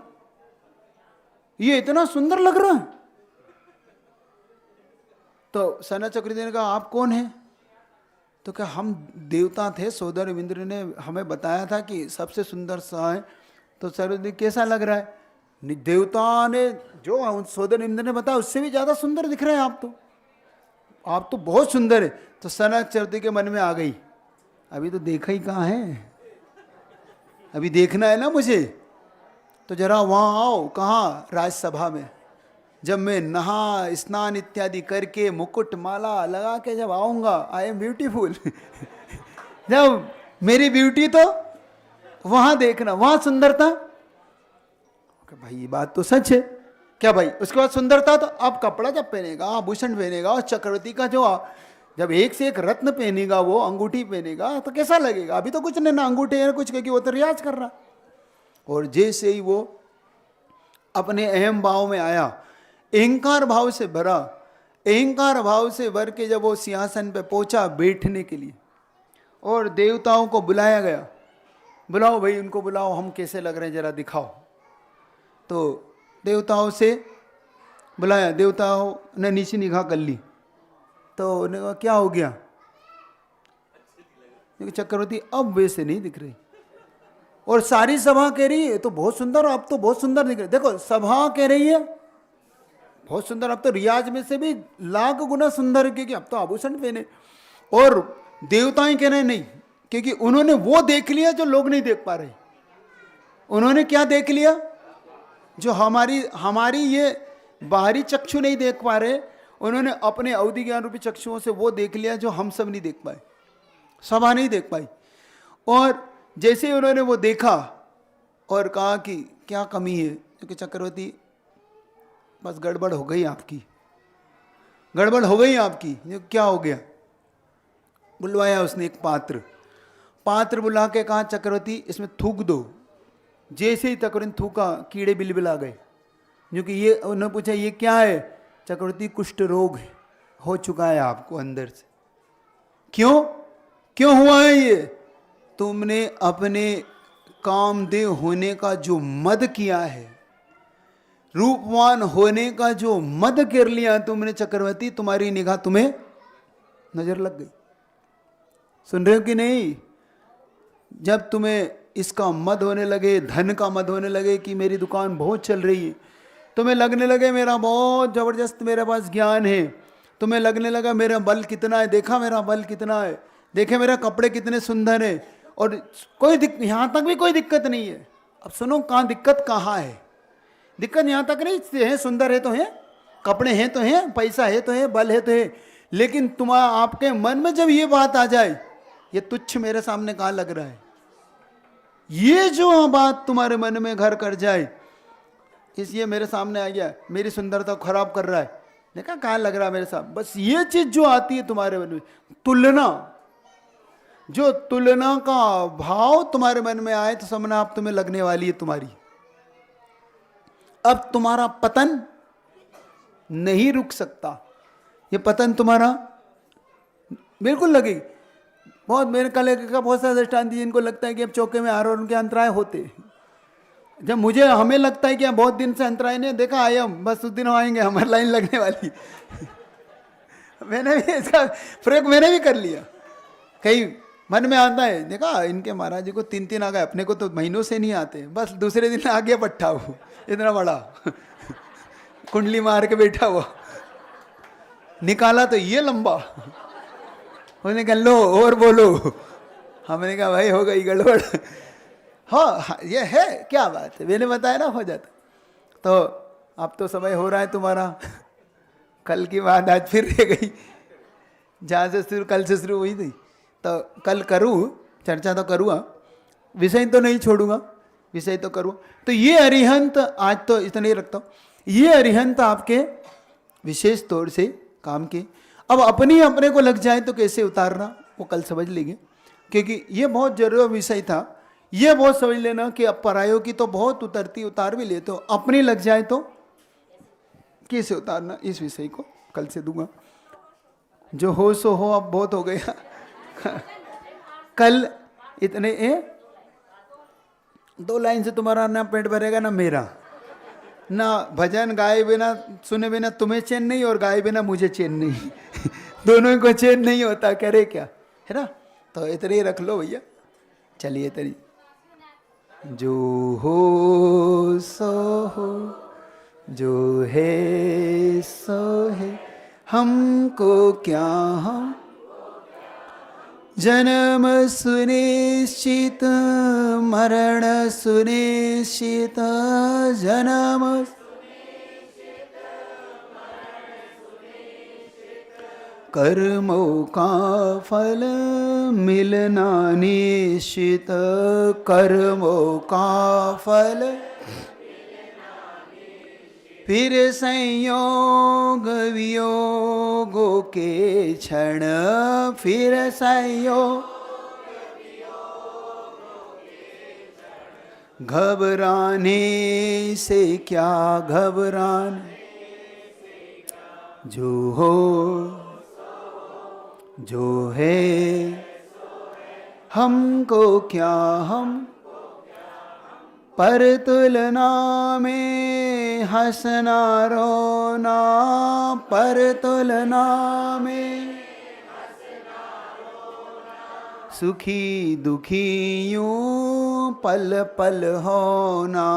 ये इतना सुंदर लग रहा है। तो सनत चक्रवर्ती ने कहा आप कौन हैं? तो क्या हम देवता थे, सौदर इंद्र ने हमें बताया था कि सबसे सुंदर सा है। तो चक्रवर्ती कैसा लग रहा है? देवता ने जो सौदर इंद्र ने बताया उससे भी ज्यादा सुंदर दिख रहे हैं आप तो बहुत सुंदर है। तो सनत चक्रवर्ती के मन में आ गई, अभी तो देखा ही कहाँ है, अभी देखना है ना मुझे, तो जरा वहाँ आओ। कहाँ? राजसभा में। जब मैं नहा स्नान इत्यादि करके मुकुट माला लगा के जब आऊँगा, आई एम ब्यूटीफुल जब मेरी ब्यूटी, तो वहाँ देखना, वहाँ सुंदरता। भाई ये बात तो सच है। क्या भाई? उसके बाद सुंदरता, तो अब कपड़ा जब पहनेगा, आभूषण पहनेगा, और चक्रवर्ती का जो जब एक से एक रत्न पहनेगा, वो अंगूठी पहनेगा, तो कैसा लगेगा? अभी तो कुछ नहीं, ना अंगूठी है कुछ, क्योंकि वो तो रियाज कर रहा। और जैसे ही वो अपने अहम भाव में आया, अहंकार भाव से भरा, अहंकार भाव से भर के जब वो सिंहासन पे पहुंचा बैठने के लिए, और देवताओं को बुलाया गया, बुलाओ भाई उनको बुलाओ, हम कैसे लग रहे हैं जरा दिखाओ। तो देवताओं से बुलाया, देवताओं ने नीचे निगाह कर ली। तो उन्होंने कहा क्या हो गया? चक्रवर्ती अब वैसे नहीं दिख रही। और सारी सभा कह रही है तो बहुत सुंदर, अब तो बहुत सुंदर दिख रहे। देखो सभा कह रही है बहुत सुंदर, अब तो रियाज में से भी लाख गुना सुंदर, क्योंकि अब तो आभूषण पहने। और देवताएं कह रहे नहीं, क्योंकि उन्होंने वो देख लिया जो लोग नहीं देख पा रहे। उन्होंने क्या देख लिया? जो हमारी ये बाहरी चक्षु नहीं देख पा रहे, उन्होंने अपने अवधि ज्ञान रूपी चक्षुओं से वो देख लिया जो हम सब नहीं देख पाए, सभा नहीं देख पाई। और जैसे उन्होंने वो देखा और कहा कि क्या कमी है, क्योंकि चक्रवर्ती बस गड़बड़ हो गई आपकी, गड़बड़ हो गई आपकी। क्या हो गया? बुलवाया उसने एक पात्र बुला के कहा चक्रवर्ती इसमें थूक दो। जैसे ही चक्रवर्ती थूका, कीड़े बिलबिला गए। क्योंकि ये उन्होंने पूछा ये क्या है? चक्रवर्ती कुष्ठ रोग है, हो चुका है आपको अंदर से। क्यों हुआ है ये? तुमने अपने कामदेव होने का जो मद किया है, रूपवान होने का जो मद कर लिया तुमने चक्रवर्ती, तुम्हारी निगाह तुम्हें नजर लग गई। सुन रहे हो कि नहीं? जब तुम्हें इसका मद होने लगे, धन का मद होने लगे कि मेरी दुकान बहुत चल रही है, तुम्हें लगने लगे मेरा बहुत जबरदस्त मेरे पास ज्ञान है, तुम्हें लगने लगा मेरा बल कितना है, देखा मेरा बल कितना है, देखे मेरे कपड़े कितने सुंदर है, और कोई यहाँ तक भी कोई दिक्कत नहीं है। अब सुनो कहाँ दिक्कत कहाँ है? दिक्कत यहाँ तक नहीं है, सुंदर है तो है, कपड़े हैं तो हैं, पैसा है तो है, बल है तो है, लेकिन आपके मन में जब ये बात आ जाए, ये तुच्छ मेरे सामने कहाँ लग रहा है, ये जो बात तुम्हारे मन में घर कर जाए, इसलिए मेरे सामने आ गया, मेरी सुंदरता को खराब कर रहा है। देखा कहाँ लग रहा है मेरे साथ। बस ये चीज जो आती है तुम्हारे मन में, तुलना, जो तुलना का भाव तुम्हारे मन में आए तो समझना आप तुम्हें लगने वाली है तुम्हारी। अब तुम्हारा पतन नहीं रुक सकता, ये पतन तुम्हारा बिल्कुल लगेगी। बहुत मेरे कल का बहुत सारे दृष्टांत दिए जिनको लगता है कि अब चौके में आ रहे और उनके अंतराय होते हैं। जब मुझे हमें लगता है कि बहुत दिन से अंतराय नहीं देखा, आए हम बस उस दिन आएंगे, हमारी लाइन लगने वाली। मैंने भी इसका प्रयोग मैंने भी कर लिया। कई मन में आता है, देखा इनके महाराज जी को 3 आ गए, अपने को तो महीनों से नहीं आते, बस दूसरे दिन आ गया पट्टा वो इतना बड़ा कुंडली मार के बैठा हुआ, निकाला तो ये लंबा। उसने कहा लो और बोलो। हमने कहा भाई हो गई गड़बड़। हाँ ये है, क्या बात है, मैंने बताया ना हो जाता। तो अब तो समय हो रहा है तुम्हारा, कल की बात आज फिर रह गई, जहाँ से शुरू कल से शुरू हुई थी। तो कल करूँ चर्चा तो करूँगा, विषय तो नहीं छोड़ूंगा, विषय तो करूँ। तो ये अरिहंत आज तो इतना ही रखता हूँ। ये अरिहंत आपके विशेष तौर से काम के। अब अपनी अपने को लग जाए तो कैसे उतारना वो कल समझ लेंगे, क्योंकि ये बहुत जरूरी विषय था। ये बहुत समझ लेना कि अब परायों की तो बहुत उतरती, उतार भी लेते हो, अपनी लग जाए तो कैसे उतारना, इस विषय को कल से दूंगा। जो हो सो हो, अब बहुत हो गया। कल इतने 2 लाइन से तुम्हारा ना पेट भरेगा ना मेरा, ना भजन गाए बिना सुने बिना तुम्हें चैन नहीं, और गाए बिना मुझे चैन नहीं। दोनों को चैन नहीं होता, करे क्या, है ना। तो इतने ही रख लो भैया। चलिए तरी जो हो सो हो, जो है सो है, हमको क्या हम जन्म सुनिश्चित, मरण सुनिश्चित, जन्म कर्मों का फल मिलना निश्चित, कर्मों का फल फिर संयोग वियोगों के क्षण, फिर संयोग घबराने से क्या घबराने, जो हो जो है हमको क्या हम, पर तुलना में हंसना रोना, पर तुलना में सुखी दुखी यूं पल पल होना,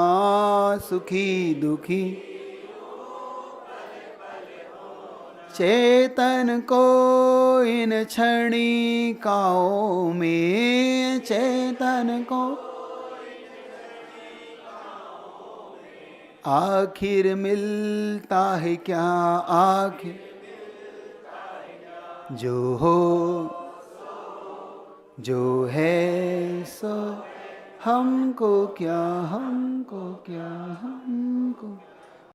सुखी दुखी चेतन को इन क्षणिकाओं में, चेतन को आखिर मिलता है क्या, आखिर जो हो जो है सो हमको क्या, हमको क्या, हमको